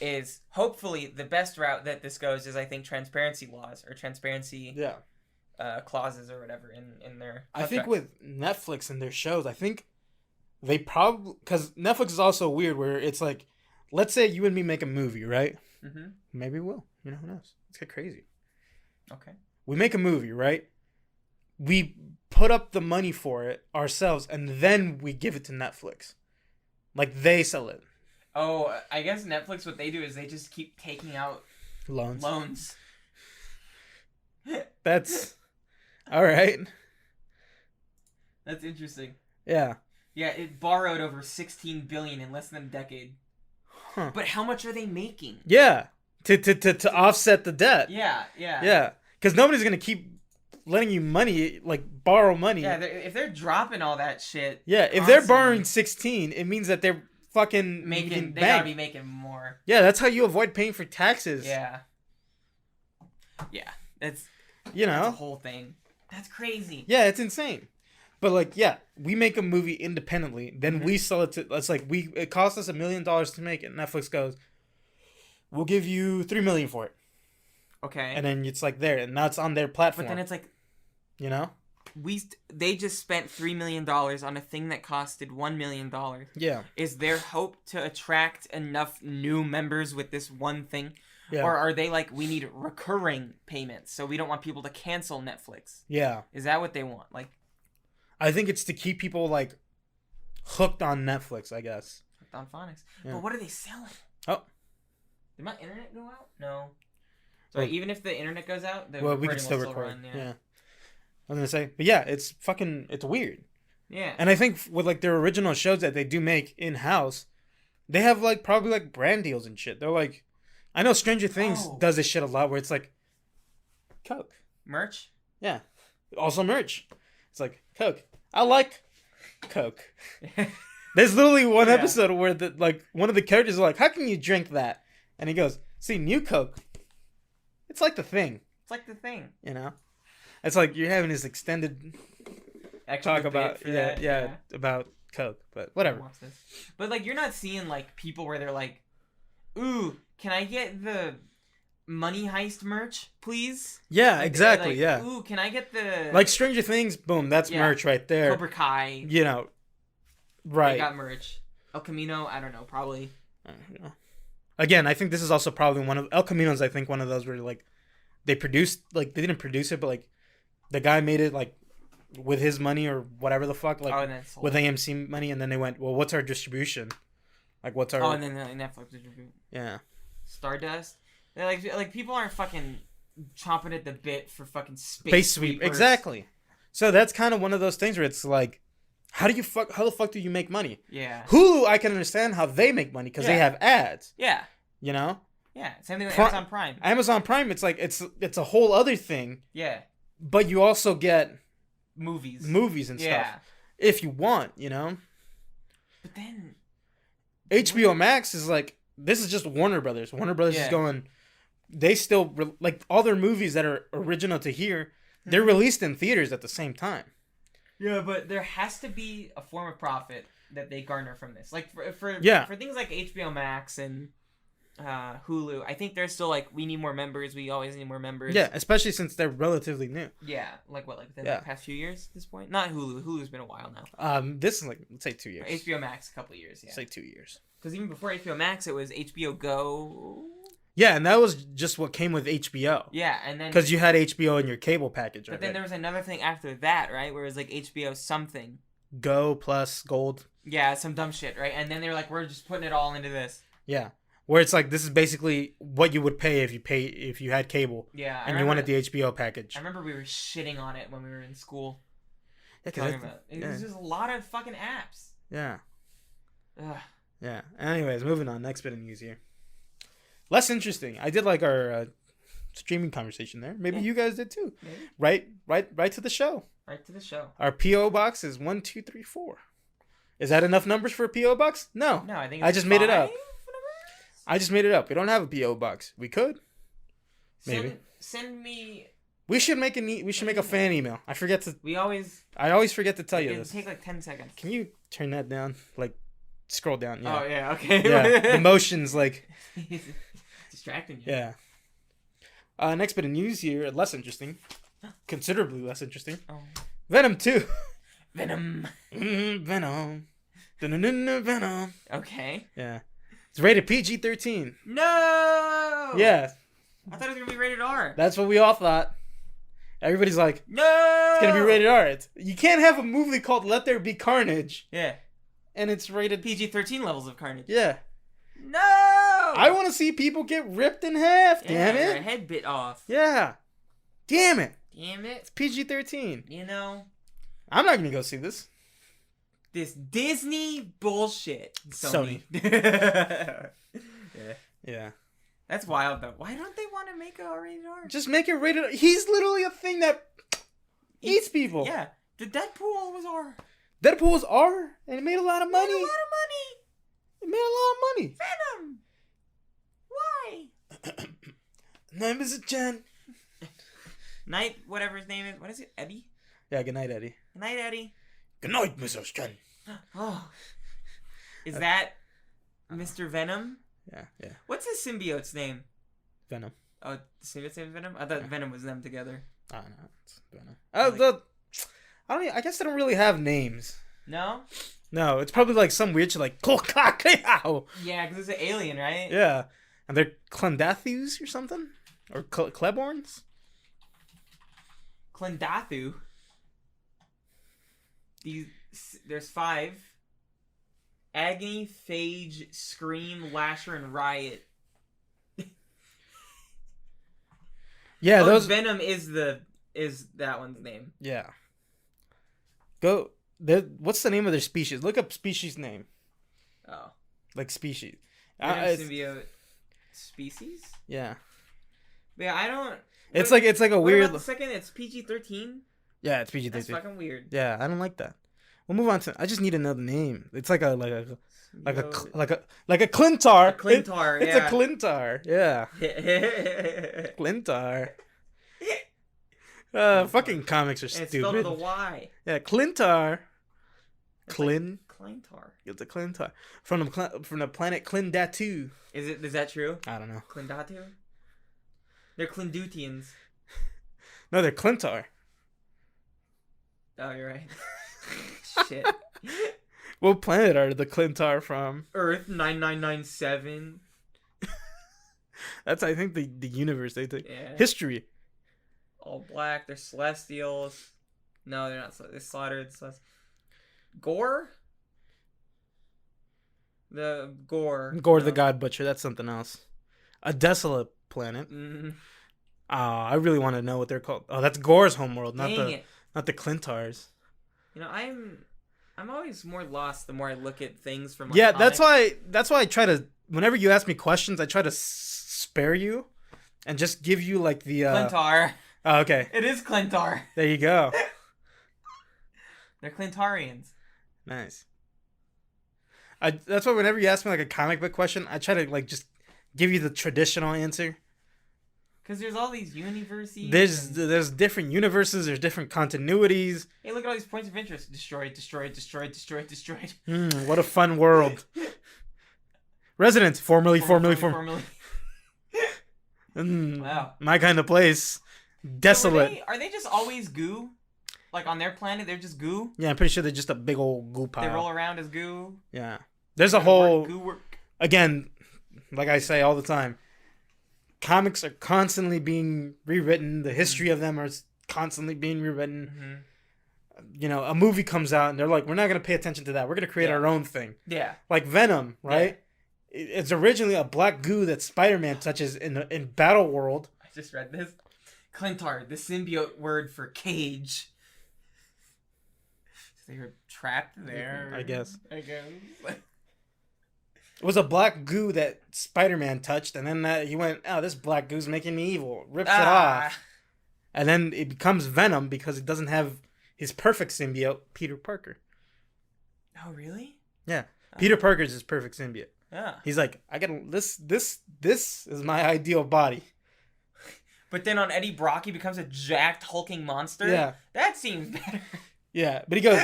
S2: is, hopefully, the best route that this goes is, I think, transparency laws or transparency clauses or whatever in their contracts.
S1: I think with Netflix and their shows, I think they probably... Because Netflix is also weird where it's like, let's say you and me make a movie, right? Mm-hmm. Maybe we'll. You know, who knows? Let's get crazy.
S2: Okay.
S1: We make a movie, right? We put up the money for it ourselves, and then we give it to Netflix. Like, they sell it.
S2: Oh, I guess Netflix, what they do is they just keep taking out loans.
S1: That's... All right.
S2: That's interesting.
S1: Yeah.
S2: Yeah, it borrowed over $16 billion in less than a decade. Huh. But how much are they making?
S1: Yeah. To offset the debt.
S2: Yeah.
S1: Yeah. Because nobody's going to keep letting you money, like, borrow money.
S2: Yeah, if they're dropping all that shit.
S1: Yeah, if they're borrowing 16, it means that they're fucking
S2: making they gotta be making more.
S1: Yeah, that's how you avoid paying for taxes.
S2: Yeah. Yeah. That's
S1: that's
S2: a whole thing. That's crazy.
S1: Yeah, it's insane. But, like, yeah, we make a movie independently, then we sell it to... It's like, it costs us $1 million to make it. Netflix goes, we'll give you $3 million for it.
S2: Okay.
S1: And then it's, like, there, and that's on their platform.
S2: But then it's like...
S1: You know?
S2: They just spent $3 million on a thing that costed $1 million.
S1: Yeah.
S2: Is there hope to attract enough new members with this one thing?
S1: Yeah.
S2: Or are they like, we need recurring payments, so we don't want people to cancel Netflix?
S1: Yeah.
S2: Is that what they want? Like...
S1: I think it's to keep people, like, hooked on Netflix, I guess.
S2: Hooked on phonics. Yeah. But what are they selling?
S1: Oh.
S2: Did my internet go out? No. So even if the internet goes out, the
S1: we can still record.
S2: Run, yeah.
S1: I was going to say. But yeah, it's weird.
S2: Yeah.
S1: And I think with, like, their original shows that they do make in-house, they have, like, probably, like, brand deals and shit. They're like... I know Stranger Things does this shit a lot where it's like... Coke.
S2: Merch?
S1: Yeah. Also merch. It's like, Coke. I like Coke. There's literally one episode where one of the characters is like, how can you drink that? And he goes, see, new Coke. It's like the thing.
S2: It's like the thing.
S1: You know? It's like you're having this extended talk about about Coke, but whatever.
S2: But like you're not seeing like people where they're like, ooh, can I get the Money Heist merch, please?
S1: Yeah,
S2: like,
S1: exactly.
S2: like,
S1: yeah.
S2: Ooh, can I get the
S1: like Stranger Things? Boom, that's merch right there.
S2: Cobra Kai.
S1: You know, right?
S2: They got merch. El Camino, I don't know, probably.
S1: Again, I think this is also probably one of El Camino's. I think one of those where like they produced, like they didn't produce it, but like the guy made it like with his money or whatever the fuck, like with AMC money, and then they went, well, what's our distribution? Like, what's our?
S2: Oh, and then Netflix distribute.
S1: Yeah.
S2: Stardust. They're like people aren't fucking chomping at the bit for fucking
S1: space sweep. Exactly. So that's kind of one of those things where it's like, how the fuck do you make money?
S2: Yeah.
S1: Hulu, I can understand how they make money because they have ads.
S2: Yeah.
S1: You know.
S2: Yeah. Same thing with Amazon Prime.
S1: Amazon Prime, it's like it's a whole other thing.
S2: Yeah.
S1: But you also get
S2: movies
S1: and stuff if you want, you know.
S2: But then
S1: HBO Max is like, this is just Warner Brothers. Warner Brothers is going. They still like all their movies that are original to here. They're released in theaters at the same time.
S2: Yeah, but there has to be a form of profit that they garner from this. Like for things like HBO Max and Hulu, I think they're still like, we need more members. We always need more members.
S1: Yeah, especially since they're relatively new.
S2: Yeah, like within the past few years at this point? Not Hulu. Hulu's been a while
S1: now. This is like, let's say 2 years.
S2: HBO Max, a couple of years, yeah.
S1: Let's say 2 years.
S2: Because even before HBO Max, it was HBO Go.
S1: Yeah, and that was just what came with HBO.
S2: Yeah, and then...
S1: Because you had HBO in your cable package.
S2: But then there was another thing after that, right? Where it was like HBO something.
S1: Go plus gold.
S2: Yeah, some dumb shit, right? And then they were like, we're just putting it all into this.
S1: Yeah. Where it's like, this is basically what you would pay if you had cable.
S2: Yeah.
S1: And you wanted the HBO package.
S2: I remember we were shitting on it when we were in school.
S1: Yeah,
S2: it was just a lot of fucking apps.
S1: Yeah.
S2: Ugh.
S1: Yeah. Anyways, moving on. Next bit of news here. Less interesting. I did like our streaming conversation there. Maybe you guys did too. Maybe. Right to the show.
S2: Right to the show.
S1: Our PO box is 1234. Is that enough numbers for a PO box? No.
S2: No, I think
S1: I just made it up. I just made it up. We don't have a PO box. We could. Maybe.
S2: Send me.
S1: We should make a fan email. I always forget to tell you this.
S2: It'll take like 10 seconds.
S1: Can you turn that down? Like, scroll down. Yeah.
S2: Oh yeah. Okay.
S1: Yeah. The motion's like
S2: distracting you.
S1: Yeah. Next bit of news here. Less interesting. Considerably less interesting.
S2: Oh.
S1: Venom 2.
S2: Venom.
S1: Venom. Venom.
S2: Okay.
S1: Yeah. It's rated PG-13.
S2: No.
S1: Yeah.
S2: I thought it was gonna be rated R.
S1: That's what we all thought. Everybody's like,
S2: no,
S1: it's gonna be rated R. You can't have a movie called Let There Be Carnage.
S2: Yeah.
S1: And it's rated
S2: PG-13 levels of carnage.
S1: Yeah.
S2: No.
S1: I want to see people get ripped in half.
S2: Yeah,
S1: damn it.
S2: Their head bit off.
S1: Yeah. Damn it.
S2: Damn it.
S1: It's PG-13.
S2: You know.
S1: I'm not gonna go see this.
S2: This Disney bullshit. Sony.
S1: Yeah. Yeah.
S2: That's wild though. Why don't they want to make a rated R?
S1: Just make it rated R. He's literally a thing that eats people.
S2: Yeah. The Deadpool was R.
S1: Deadpool was R, and it made a lot of money. It made a lot of money.
S2: Venom. Why?
S1: Name is Jen.
S2: Night, whatever his name is. What is it? Eddie?
S1: Yeah, good night, Eddie.
S2: Good night, Eddie.
S1: Good night, Mr. Jen.
S2: Oh. Is that Mr. Venom?
S1: Yeah, yeah.
S2: What's his symbiote's name?
S1: Venom.
S2: Oh, the symbiote's name is Venom? I thought Venom was them together.
S1: I don't know. It's Venom. I guess they don't really have names.
S2: No?
S1: No, it's probably like some weird shit like
S2: yeah, because it's an alien, right?
S1: Yeah. And they're Clendathus or something? Or Cleborns?
S2: Clendathu. There's 5. Agony, Phage, Scream, Lasher, and Riot.
S1: Yeah, those
S2: Venom is that one's name.
S1: Yeah. What's the name of their species? Look up species name.
S2: Oh.
S1: Like species.
S2: Venom symbiote species?
S1: Yeah.
S2: Yeah, I don't.
S1: It's like a weird.
S2: About the second, it's PG-13.
S1: Yeah, it's PG-13.
S2: That's fucking weird.
S1: Yeah, I don't like that. We'll move on to. I just need another name. It's like a Clintar.
S2: A Clintar.
S1: It's a Clintar. Yeah. Clintar. Fucking comics are stupid.
S2: It's spelled with a Y.
S1: Yeah, Clintar.
S2: Clintar.
S1: It's a Clintar from the planet Clindatu.
S2: Is that true?
S1: I don't know.
S2: Clindatu? They're Clindutians.
S1: No, they're Clintar.
S2: Oh, you're right. Shit.
S1: What planet are the Clintar from?
S2: Earth 9997.
S1: That's, I think, the universe. They take history.
S2: All black. They're celestials. No, they're not. They're slaughtered. Gore. The Gore.
S1: Gore the God Butcher. That's something else. A desolate planet.
S2: Mm-hmm.
S1: I really want to know what they're called. Oh, that's Gore's homeworld, not the Clintars.
S2: You know, I'm always more lost the more I look at things from.
S1: Yeah, comics. That's why I try to. Whenever you ask me questions, I try to spare you, and just give you like the
S2: Clintar.
S1: Oh, okay.
S2: It is Clintar.
S1: There you go.
S2: They're Clintarians.
S1: Nice. That's why whenever you ask me like a comic book question, I try to like just give you the traditional answer.
S2: Because there's all these universes.
S1: There's different universes. There's different continuities.
S2: Hey, look at all these points of interest. Destroyed.
S1: What a fun world. Residents, formerly.
S2: Wow.
S1: My kind of place. Desolate.
S2: So are they just always goo? Like on their planet, they're just goo?
S1: Yeah, I'm pretty sure they're just a big old goo pile.
S2: They roll around as goo?
S1: Yeah. There's a whole...
S2: Goo work.
S1: Again, like I say all the time, comics are constantly being rewritten. The history of them are constantly being rewritten. a movie comes out and they're like, we're not going to pay attention to that. We're going to create our own thing.
S2: Yeah.
S1: Like Venom, right? Yeah. It's originally a black goo that Spider-Man touches in Battle World.
S2: I just read this. Clintar, the symbiote word for cage. So they were trapped there.
S1: I guess.
S2: It
S1: was a black goo that Spider-Man touched, and then he went, oh, this black goo's making me evil. Rips it off. And then it becomes Venom because it doesn't have his perfect symbiote, Peter Parker.
S2: Oh, really?
S1: Yeah. Peter Parker's his perfect symbiote.
S2: Yeah.
S1: He's like, I got this is my ideal body.
S2: But then on Eddie Brock, he becomes a jacked, hulking monster?
S1: Yeah.
S2: That seems better.
S1: Yeah, but he goes,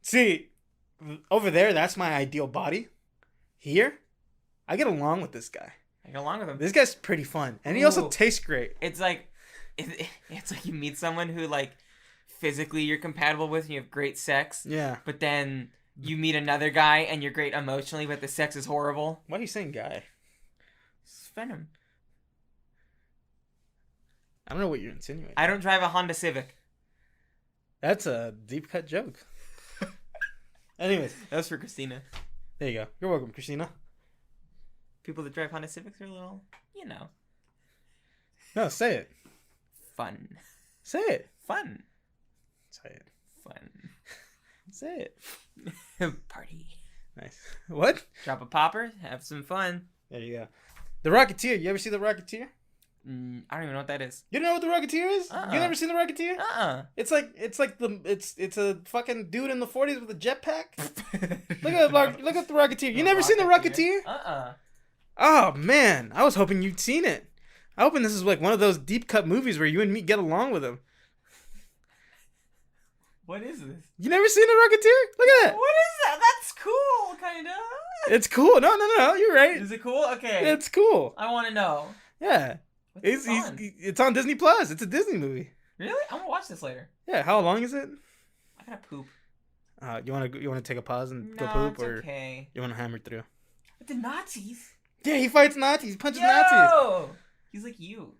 S1: see, over there, that's my ideal body. Here, I get along with this guy.
S2: I get along with him.
S1: This guy's pretty fun. And he also tastes great.
S2: It's like you meet someone who, like, physically you're compatible with and you have great sex.
S1: Yeah.
S2: But then you meet another guy and you're great emotionally, but the sex is horrible.
S1: Why are you saying guy?
S2: It's Venom.
S1: I don't know what you're insinuating.
S2: I don't drive a Honda Civic.
S1: That's a deep cut joke. Anyways.
S2: That was for Christina.
S1: There you go. You're welcome, Christina.
S2: People that drive Honda Civics are a little,
S1: No, say it.
S2: Fun.
S1: Say it.
S2: Fun.
S1: Say it.
S2: Fun.
S1: Say
S2: it. Party.
S1: Nice. What?
S2: Drop a popper, have some fun.
S1: There you go. The Rocketeer. You ever see The Rocketeer?
S2: I don't even know what that is.
S1: You don't know what The Rocketeer is? You never seen The Rocketeer? It's a fucking dude in the 40s with a jetpack. Look at The Rocketeer. You never seen The Rocketeer? Oh man, I was hoping you'd seen it. I hoping this is like one of those deep cut movies where you and me get along with him.
S2: What is this?
S1: You never seen The Rocketeer? Look at that.
S2: What is that? That's cool, kinda.
S1: It's cool. No. You're right.
S2: Is it cool? Okay.
S1: It's cool.
S2: I want to know.
S1: Yeah. It's on Disney Plus. It's a Disney movie.
S2: Really? I'm gonna watch this later.
S1: Yeah. How long is it?
S2: I gotta poop.
S1: You wanna take a pause and go poop, or you wanna hammer through?
S2: With the Nazis.
S1: Yeah, he fights Nazis. He punches Nazis.
S2: He's like you.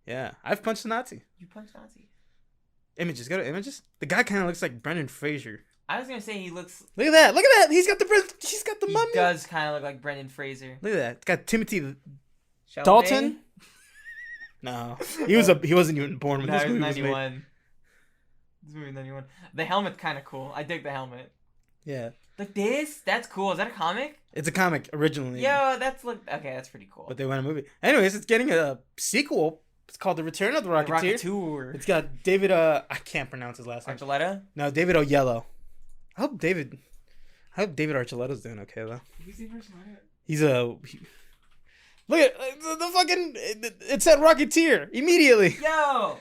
S1: Yeah, I've punched a Nazi.
S2: You punched Nazis.
S1: Images. Go to images. The guy kind of looks like Brendan Fraser.
S2: I was gonna say he looks.
S1: Look at that! Look at that! He's got the mummy.
S2: He does kind of look like Brendan Fraser.
S1: Look at that! It's got Timothy Dalton. No, he wasn't even born when this movie was made.
S2: This movie was 91. The helmet's kind of cool. I dig the helmet.
S1: Yeah.
S2: Like this? That's cool. Is that a comic?
S1: It's a comic originally.
S2: Yo, that's pretty cool.
S1: But they want a movie. Anyways, it's getting a sequel. It's called The Return of the Rocketeer. It's got David. I can't pronounce his last name.
S2: Archuleta?
S1: No, David Oyelowo. I hope David Archuleta's doing okay though.
S2: Who's David Archuleta?
S1: Look at the fucking. It said Rocketeer immediately.
S2: Yo.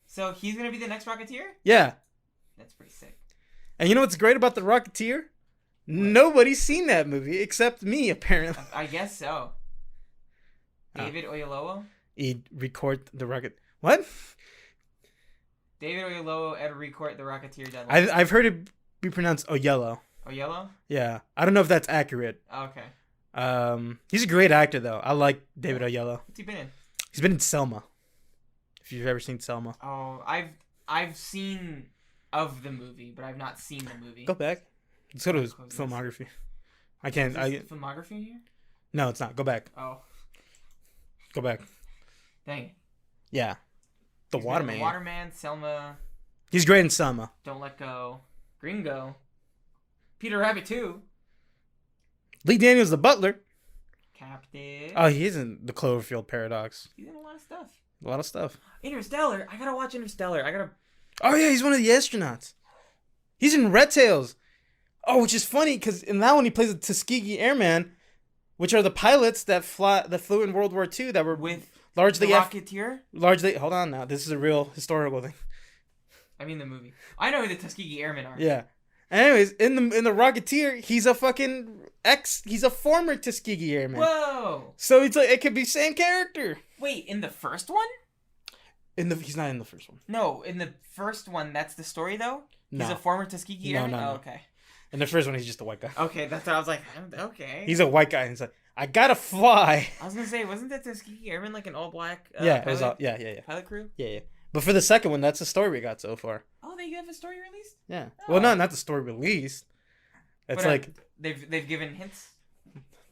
S2: So he's gonna be the next Rocketeer?
S1: Yeah.
S2: That's pretty sick.
S1: And you know what's great about the Rocketeer? What? Nobody's seen that movie except me, apparently. I
S2: guess so. David Oyelowo?
S1: He'd record the Rocket. What?
S2: David Oyelowo had to record the Rocketeer deadline.
S1: I've heard it be pronounced Oyelowo.
S2: Oyelowo?
S1: Yeah. I don't know if that's accurate.
S2: Oh, okay.
S1: He's a great actor though. I like David Oyelowo.
S2: What's he been in?
S1: He's been in Selma. If you've ever seen Selma.
S2: Oh, I've seen of the movie, but I've not seen the movie.
S1: Go back. Let's go to his filmography. I can't.
S2: Filmography here?
S1: No, it's not. Go back.
S2: Oh.
S1: Go back.
S2: Dang.
S1: Yeah. The Waterman.
S2: Waterman, Selma.
S1: He's great in Selma.
S2: Don't Let Go. Gringo. Peter Rabbit 2.
S1: Lee Daniels, the butler.
S2: Captain.
S1: Oh, he's in the Cloverfield Paradox.
S2: He's in a lot of stuff.
S1: A lot of stuff.
S2: Interstellar. I gotta watch Interstellar.
S1: Oh yeah, he's one of the astronauts. He's in Red Tails. Oh, which is funny because in that one he plays the Tuskegee Airmen, which are the pilots that flew in World War II that were
S2: with
S1: largely
S2: the Rocketeer.
S1: Hold on now. This is a real historical thing.
S2: I mean the movie. I know who the Tuskegee Airmen are.
S1: Yeah. Anyways, in the Rocketeer, he's a fucking he's a former Tuskegee Airman.
S2: Whoa!
S1: So it's like it could be same character.
S2: Wait, in the first one?
S1: He's not in the first one.
S2: No, in the first one, that's the story though.
S1: No.
S2: He's a former Tuskegee Airman.
S1: No.
S2: Oh, okay.
S1: In the first one, he's just a white guy.
S2: Okay, that's what I was like. Okay.
S1: He's a white guy, and he's like, I gotta fly.
S2: I was gonna say, wasn't that Tuskegee Airman like an all black?
S1: Yeah, it was all, yeah.
S2: Pilot crew.
S1: Yeah. But for the second one, that's the story we got so far.
S2: Oh, they have a story released?
S1: Yeah.
S2: Oh.
S1: Well, not the story released. It's
S2: but,
S1: like
S2: they've given hints.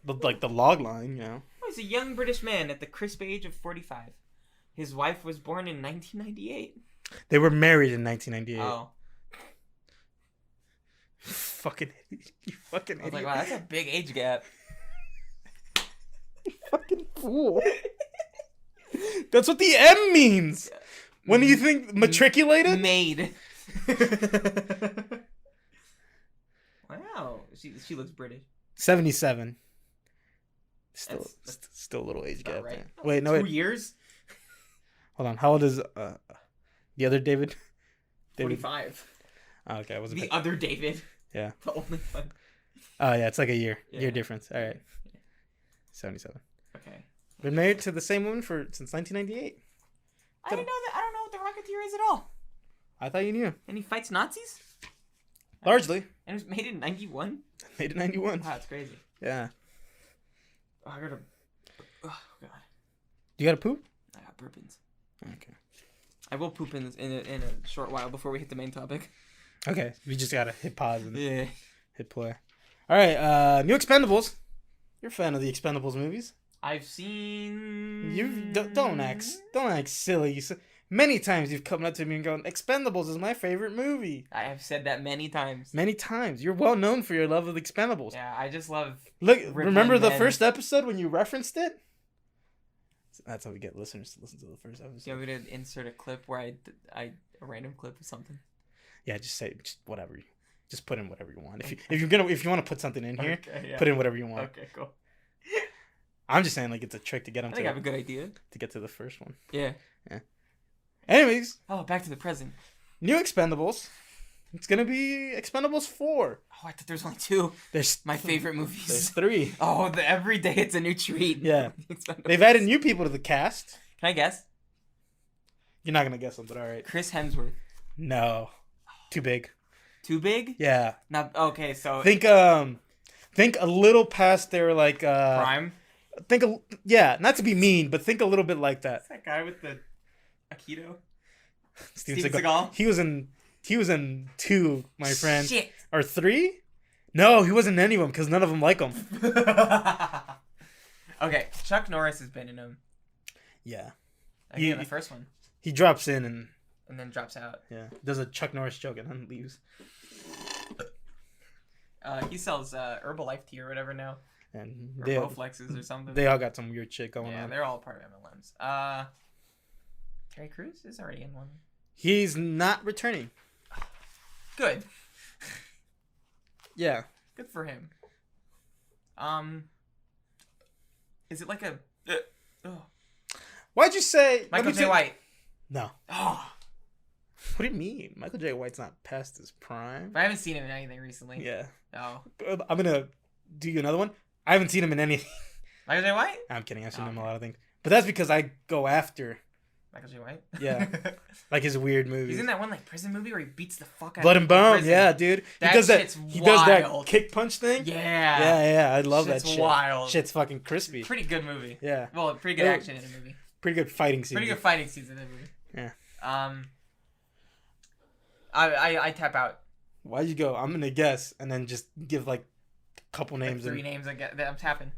S1: Like the log line, you know.
S2: Oh, he's a young British man at the crisp age of 45. His wife was born in 1998.
S1: They were married in 1998.
S2: Oh.
S1: You fucking
S2: I was
S1: idiot.
S2: like, wow, that's a big age gap.
S1: You fucking fool. That's what the M means. When do you think matriculated?
S2: Made. Wow. She looks British.
S1: 77.
S2: That's
S1: Still a little age gap.
S2: right.
S1: There. Wait, no,
S2: 2
S1: wait.
S2: years?
S1: Hold on. How old is the other David?
S2: 45.
S1: Oh, okay, I wasn't.
S2: The other David.
S1: Yeah.
S2: The only one.
S1: Oh yeah, it's like a year
S2: Yeah.
S1: difference. All right. 77.
S2: Okay.
S1: Been married to the same woman since 1998.
S2: I didn't know that. I don't know what the Rocketeer is at all.
S1: I thought you knew.
S2: And he fights Nazis?
S1: Largely.
S2: And it was made in 91?
S1: Made in 91.
S2: Wow, that's crazy.
S1: Yeah.
S2: Oh, I gotta... Oh, God.
S1: You got to poop?
S2: I got burpins.
S1: Okay.
S2: I will poop in a short while before we hit the main topic.
S1: Okay. We just got to hit pause and
S2: Yeah.
S1: hit play. All right. New Expendables. You're a fan of the Expendables movies.
S2: I've seen...
S1: You don't act silly. Many times you've come up to me and gone, Expendables is my favorite movie.
S2: I have said that many times.
S1: Many times. You're well known for your love of Expendables.
S2: Yeah, I just love...
S1: Look,
S2: Rip
S1: remember
S2: Van
S1: the
S2: Men.
S1: first episode when you referenced it? That's how we get listeners to listen to the first episode.
S2: Do you want me to insert a clip where a random clip of something?
S1: Yeah, just whatever. Just put in whatever you want. If you want to put something in here,
S2: Okay, yeah.
S1: put in whatever you want.
S2: Okay, cool.
S1: I'm just saying like it's a trick to get
S2: I
S1: them
S2: think I have a good idea.
S1: to get to the first one.
S2: Yeah.
S1: Anyways,
S2: Oh, back to the present.
S1: new Expendables. It's gonna be Expendables 4.
S2: Oh, I thought there was only 2.
S1: There's
S2: My favorite
S1: There's
S2: movies.
S1: 3.
S2: Oh, every day it's a new treat.
S1: Yeah. They've added new people to the cast.
S2: Can I guess?
S1: You're not gonna guess them, but all right.
S2: Chris Hemsworth.
S1: No, too big.
S2: Too big?
S1: Yeah.
S2: Not okay. So
S1: Think a little past their like
S2: Prime.
S1: not to be mean, but think a little bit like that.
S2: That guy with the Aikido.
S1: Steven
S2: Steven Seagal?
S1: He was in 2, my friend.
S2: Shit.
S1: Or 3? No, he wasn't in any of them because none of them like him.
S2: Okay, Chuck Norris has been in them.
S1: Yeah.
S2: I think in the first one,
S1: He drops in and
S2: then drops out.
S1: does a Chuck Norris joke and then leaves.
S2: He sells Herbalife tea or whatever now,
S1: And
S2: or
S1: they
S2: Bowflexes or something.
S1: all got some weird shit going
S2: Yeah,
S1: on.
S2: they're all part of MLMs. Terry Crews is already in one.
S1: He's not returning.
S2: Good.
S1: Yeah.
S2: Good for him. Is it like a... oh.
S1: Why'd you say
S2: Michael J. White.
S1: No.
S2: Oh.
S1: What do you mean? Michael J. White's not past his prime.
S2: But I haven't seen him in anything recently.
S1: Yeah.
S2: Oh.
S1: I'm gonna do you another one. I haven't seen him in anything.
S2: Michael J. White?
S1: I'm kidding. I've seen him in a
S2: Okay.
S1: lot of things, but that's because I go after
S2: Michael J. White?
S1: Yeah. like his weird movies.
S2: He's in that one like prison movie where he beats the fuck out
S1: Blood
S2: of
S1: and
S2: people in
S1: Bone.
S2: prison.
S1: Yeah, dude.
S2: That
S1: he does
S2: shit's
S1: that. He does that
S2: wild.
S1: kick punch thing.
S2: Yeah.
S1: Yeah. I love
S2: Shit's
S1: that shit.
S2: wild.
S1: Shit's fucking crispy.
S2: Pretty good movie.
S1: Yeah.
S2: Well, pretty good action in the movie.
S1: Pretty good fighting scenes.
S2: Pretty good fighting scenes in the movie.
S1: Yeah.
S2: I tap out.
S1: Why'd you go? I'm gonna guess and then just give like a couple
S2: Like
S1: names.
S2: 3 names I get that I'm tapping.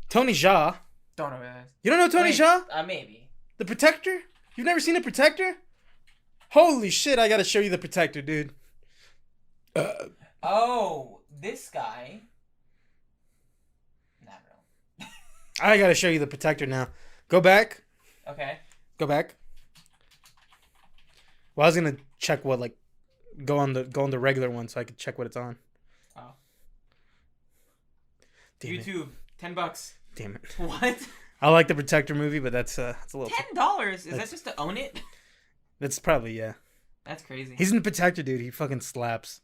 S1: Tony Jaa.
S2: Don't know who that is.
S1: You don't know Tony
S2: Wait,
S1: Jaa?
S2: Maybe.
S1: The Protector? You've never seen The Protector? Holy shit! I gotta show you The Protector, dude.
S2: Oh, this guy. I don't know.
S1: I gotta show you The Protector now. Go back.
S2: Okay.
S1: Go back. Well, I was gonna check what like go on the regular one so I could check what it's on.
S2: Oh.
S1: Damn it.
S2: YouTube, $10.
S1: Damn it.
S2: What?
S1: I like the Protector movie, but that's it's a little.
S2: $10? Is that just to own it?
S1: That's probably yeah.
S2: That's crazy.
S1: He's in the Protector, dude. He fucking slaps.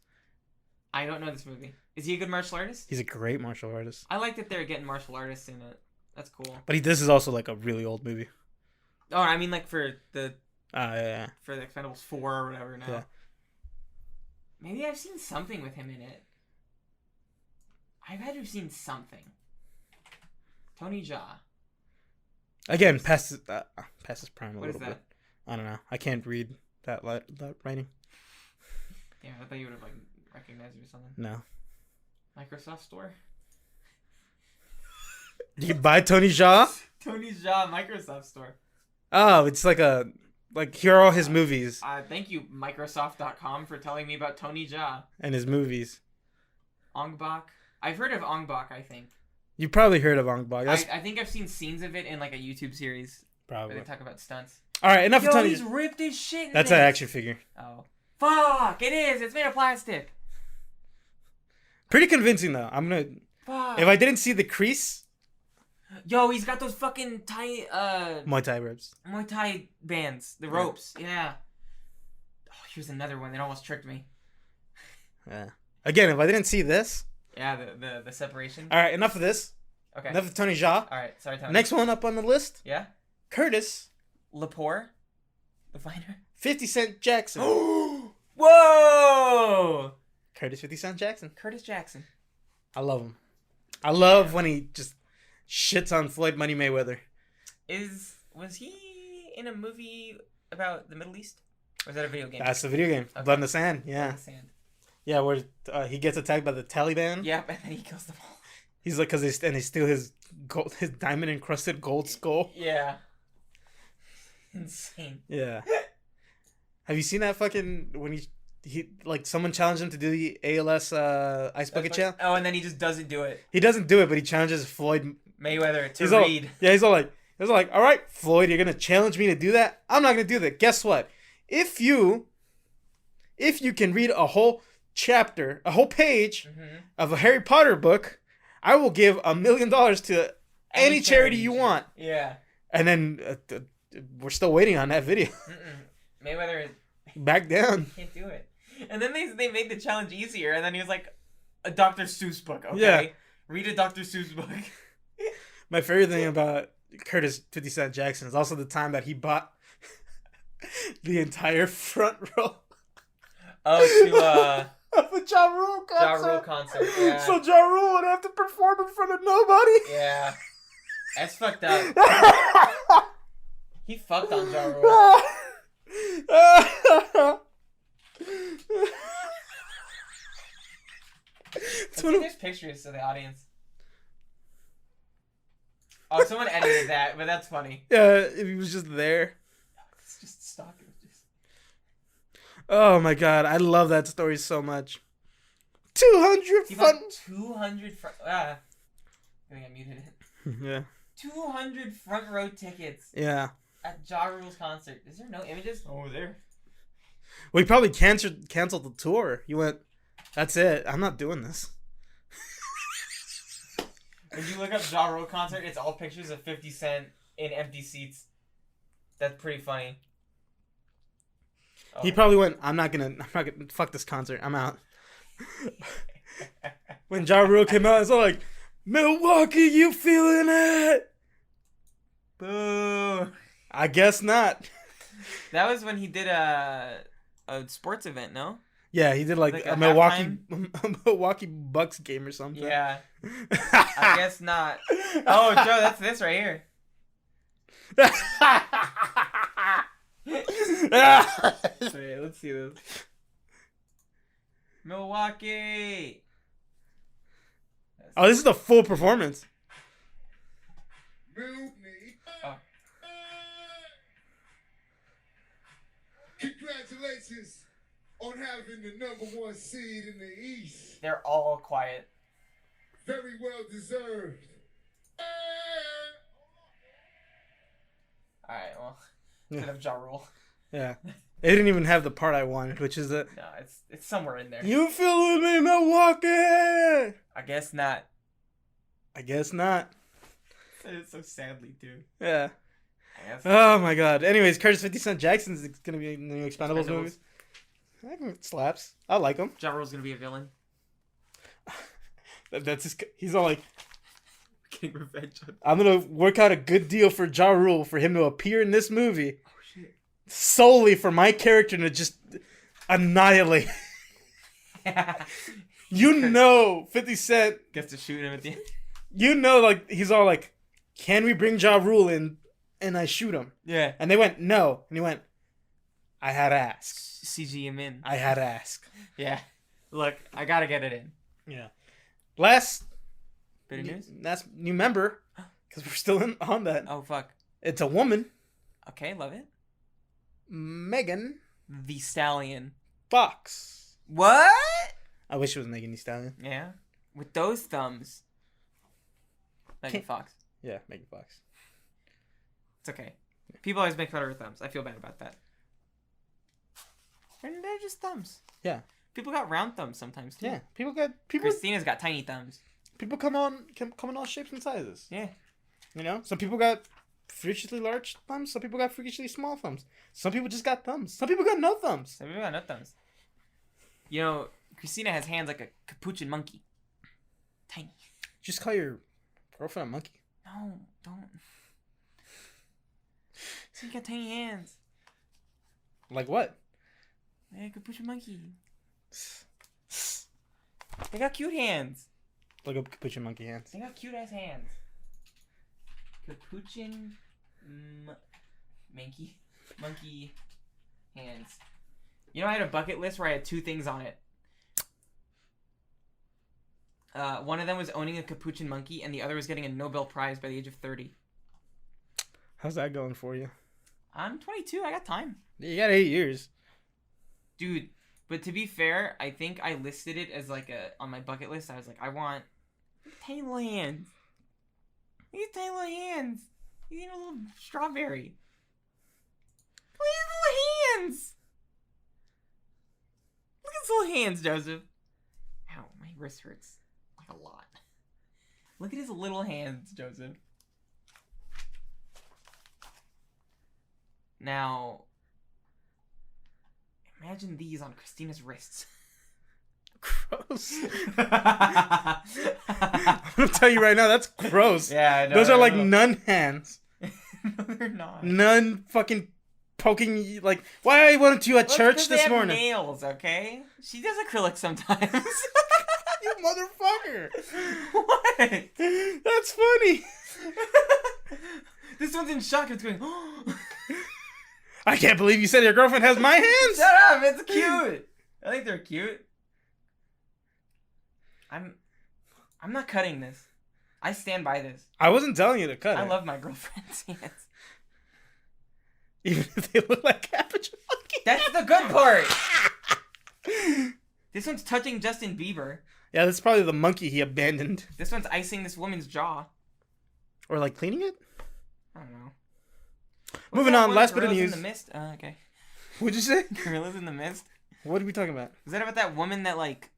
S2: I don't know this movie. Is he a good martial artist?
S1: He's a great martial artist.
S2: I like that they're getting martial artists in it. That's cool.
S1: But this is also like a really old movie.
S2: Oh, I mean like for the
S1: Yeah.
S2: for the Expendables 4 or whatever now.
S1: Yeah.
S2: Maybe I've seen something with him in it. I've had to have seen something. Tony Jaa.
S1: Again, past his prime a
S2: What is
S1: little
S2: that?
S1: I don't know. I can't read that writing.
S2: Yeah, I thought you would have like recognized it or something.
S1: No.
S2: Microsoft Store.
S1: You buy Tony Jaa?
S2: Tony Jaa Microsoft Store.
S1: Oh, it's like here are all his movies.
S2: Thank you, Microsoft.com, for telling me about Tony Jaa.
S1: And his movies.
S2: Ong Bak. I've heard of Ong Bak, I think.
S1: You probably heard of Ong Bak.
S2: I think I've seen scenes of it in like a YouTube series.
S1: Probably.
S2: Where they talk about stunts.
S1: Alright, enough of Tony.
S2: He's ripped his shit in
S1: That's
S2: this.
S1: an action figure.
S2: Oh. Fuck! It is! It's made of plastic!
S1: Pretty convincing, though. I'm gonna...
S2: Fuck!
S1: If I didn't see the crease...
S2: Yo, he's got those fucking
S1: Muay Thai ribs.
S2: Muay Thai bands. The ropes. Yeah. Oh, here's another one that almost tricked me.
S1: Yeah. Again, if I didn't see this...
S2: Yeah, the separation.
S1: Alright, enough of this.
S2: Okay.
S1: Enough of Tony Jaa.
S2: Alright, sorry, Tony.
S1: Next one up on the list.
S2: Yeah?
S1: Curtis.
S2: Lepore. The fighter.
S1: 50 Cent Jackson.
S2: Whoa!
S1: Curtis 50 Cent Jackson.
S2: Curtis Jackson.
S1: I love him. I love when he just shits on Floyd Money Mayweather.
S2: Was he in a movie about the Middle East? Or is that a video game?
S1: That's the video game. Okay. Blood in the Sand. Yeah.
S2: Blood in the Sand.
S1: Yeah, where he gets attacked by the Taliban.
S2: Yep, and then he kills them all.
S1: He's like, they steal his diamond encrusted gold skull.
S2: Yeah. Insane.
S1: Yeah. Have you seen that fucking when he like someone challenged him to do the ALS ice bucket challenge?
S2: Oh, and then he just doesn't do it.
S1: He doesn't do it, but he challenges Floyd
S2: Mayweather to read.
S1: He's all like, all right, Floyd, you're gonna challenge me to do that? I'm not gonna do that. Guess what? If you can read a whole chapter, a whole page of a Harry Potter book, I will give $1 million to any charity you want.
S2: Yeah.
S1: And then we're still waiting on that video.
S2: Mayweather
S1: back down.
S2: Can't do it. And then they made the challenge easier, and then he was like, a Dr. Seuss book, okay?
S1: Yeah.
S2: Read a Dr. Seuss book.
S1: My favorite thing about Curtis 50 Cent Jackson is also the time that he bought the entire front row.
S2: Oh,
S1: of the Ja Rule concert.
S2: Ja Rule concert, yeah.
S1: So Ja Rule would have to perform in front of nobody.
S2: Yeah. That's fucked up. He fucked on Ja Rule. There's pictures to the audience. Oh, someone edited that, but that's funny.
S1: Yeah, if he was just there.
S2: It's just stock.
S1: Oh my god, I love that story so much. 200 front.
S2: 200 front. I think I muted it.
S1: Yeah.
S2: 200 front row tickets.
S1: Yeah.
S2: At Ja Rule's concert. Is there no images? Oh, there.
S1: Well, he probably canceled the tour. He went, that's it. I'm not doing this.
S2: When you look up Ja Rule concert, it's all pictures of 50 Cent in empty seats. That's pretty funny. Oh.
S1: He probably went, I'm not gonna fuck this concert. I'm out. When Ja Rule came out, it's all like, Milwaukee, you feeling it?
S2: Boo.
S1: I guess not.
S2: That was when he did a sports event, no?
S1: Yeah, he did like a Milwaukee Bucks game or something.
S2: Yeah. I guess not. Oh, Joe, that's this right here. Wait, let's see this. Milwaukee.
S1: Oh, this is the full performance.
S2: Oh.
S3: Congratulations on having the #1 seed in the East.
S2: They're all quiet.
S3: Very well deserved.
S2: Alright, well, good of Ja Rule.
S1: Yeah. It didn't even have the part I wanted, which is that.
S2: No, it's somewhere in there.
S1: You feeling me, Milwaukee?
S2: I guess not.
S1: I guess not.
S2: It's so sadly, too.
S1: Yeah. Oh my god. Anyways, Curtis 50 Cent Jackson's gonna be in the new Expendables movies. It slaps. I like him.
S2: Ja Rule's gonna be a villain.
S1: That's his. He's all like,
S2: getting revenge on.
S1: I'm gonna work out a good deal for Ja Rule for him to appear in this movie.
S2: Oh shit.
S1: Solely for my character to just annihilate. You know, 50 Cent
S2: gets to shoot him at the end.
S1: You know, like, he's all like, can we bring Ja Rule in? And I shoot him.
S2: Yeah.
S1: And they went, no. And he went, I had to ask.
S2: CG him in.
S1: I had to ask.
S2: Yeah. Look, I gotta get it in.
S1: Yeah. Last
S2: bit of news.
S1: That's new member, because we're still on that.
S2: Oh fuck.
S1: It's a woman.
S2: Okay, love it.
S1: Megan
S2: The Stallion.
S1: Fox.
S2: What?
S1: I wish it was Megan Thee Stallion.
S2: Yeah. With those thumbs. Megan Fox.
S1: Yeah, Megan Fox.
S2: It's okay. People always make fun of her thumbs. I feel bad about that. And they're just thumbs.
S1: Yeah.
S2: People got round thumbs sometimes too.
S1: Yeah. People.
S2: Christina's got tiny thumbs.
S1: People come in all shapes and sizes.
S2: Yeah.
S1: You know, some people got freakishly large thumbs. Some people got freakishly small thumbs. Some people just got thumbs. Some people got no thumbs.
S2: Some people got no thumbs. You know, Christina has hands like a capuchin monkey. Tiny.
S1: Just call your girlfriend a monkey.
S2: No, don't. So you got tiny hands.
S1: Like what?
S2: Yeah, capuchin monkey. They got cute hands.
S1: Look up capuchin monkey hands.
S2: They got cute ass hands. Capuchin monkey hands. You know, I had a bucket list where I had 2 things on it. One of them was owning a capuchin monkey, and the other was getting a Nobel Prize by the age of 30.
S1: How's that going for you?
S2: I'm 22. I got time.
S1: You got 8 years.
S2: Dude, but to be fair, I think I listed it as like on my bucket list. I was like, I want tiny little hands. These tiny little hands. You need a little strawberry. Look at his little hands. Look at his little hands, Joseph. Ow, my wrist hurts like a lot. Look at his little hands, Joseph. Now, imagine these on Christina's wrists.
S1: Gross. I'm gonna tell you right now, that's gross.
S2: Yeah, I know.
S1: Those are like nun hands.
S2: No, they're not.
S1: Nun fucking poking. Like, why weren't you at church this morning?
S2: Nails, okay? She does acrylic sometimes.
S1: You motherfucker.
S2: What?
S1: That's funny.
S2: This one's in shock. It's going.
S1: I can't believe you said your girlfriend has my hands.
S2: Shut up! It's cute. I think they're cute. I'm not cutting this. I stand by this.
S1: I wasn't telling you to cut it.
S2: I love my girlfriend's hands.
S1: Even if they look like cabbage monkey.
S2: That's the good part. This one's touching Justin Bieber.
S1: Yeah, that's probably the monkey he abandoned.
S2: This one's icing this woman's jaw.
S1: Or like cleaning it?
S2: I don't know.
S1: Moving on, last bit of
S2: Gorillas
S1: news.
S2: in the Mist? Okay.
S1: What'd you say?
S2: Gorillas in the Mist?
S1: What are we talking about?
S2: Is that about that woman that like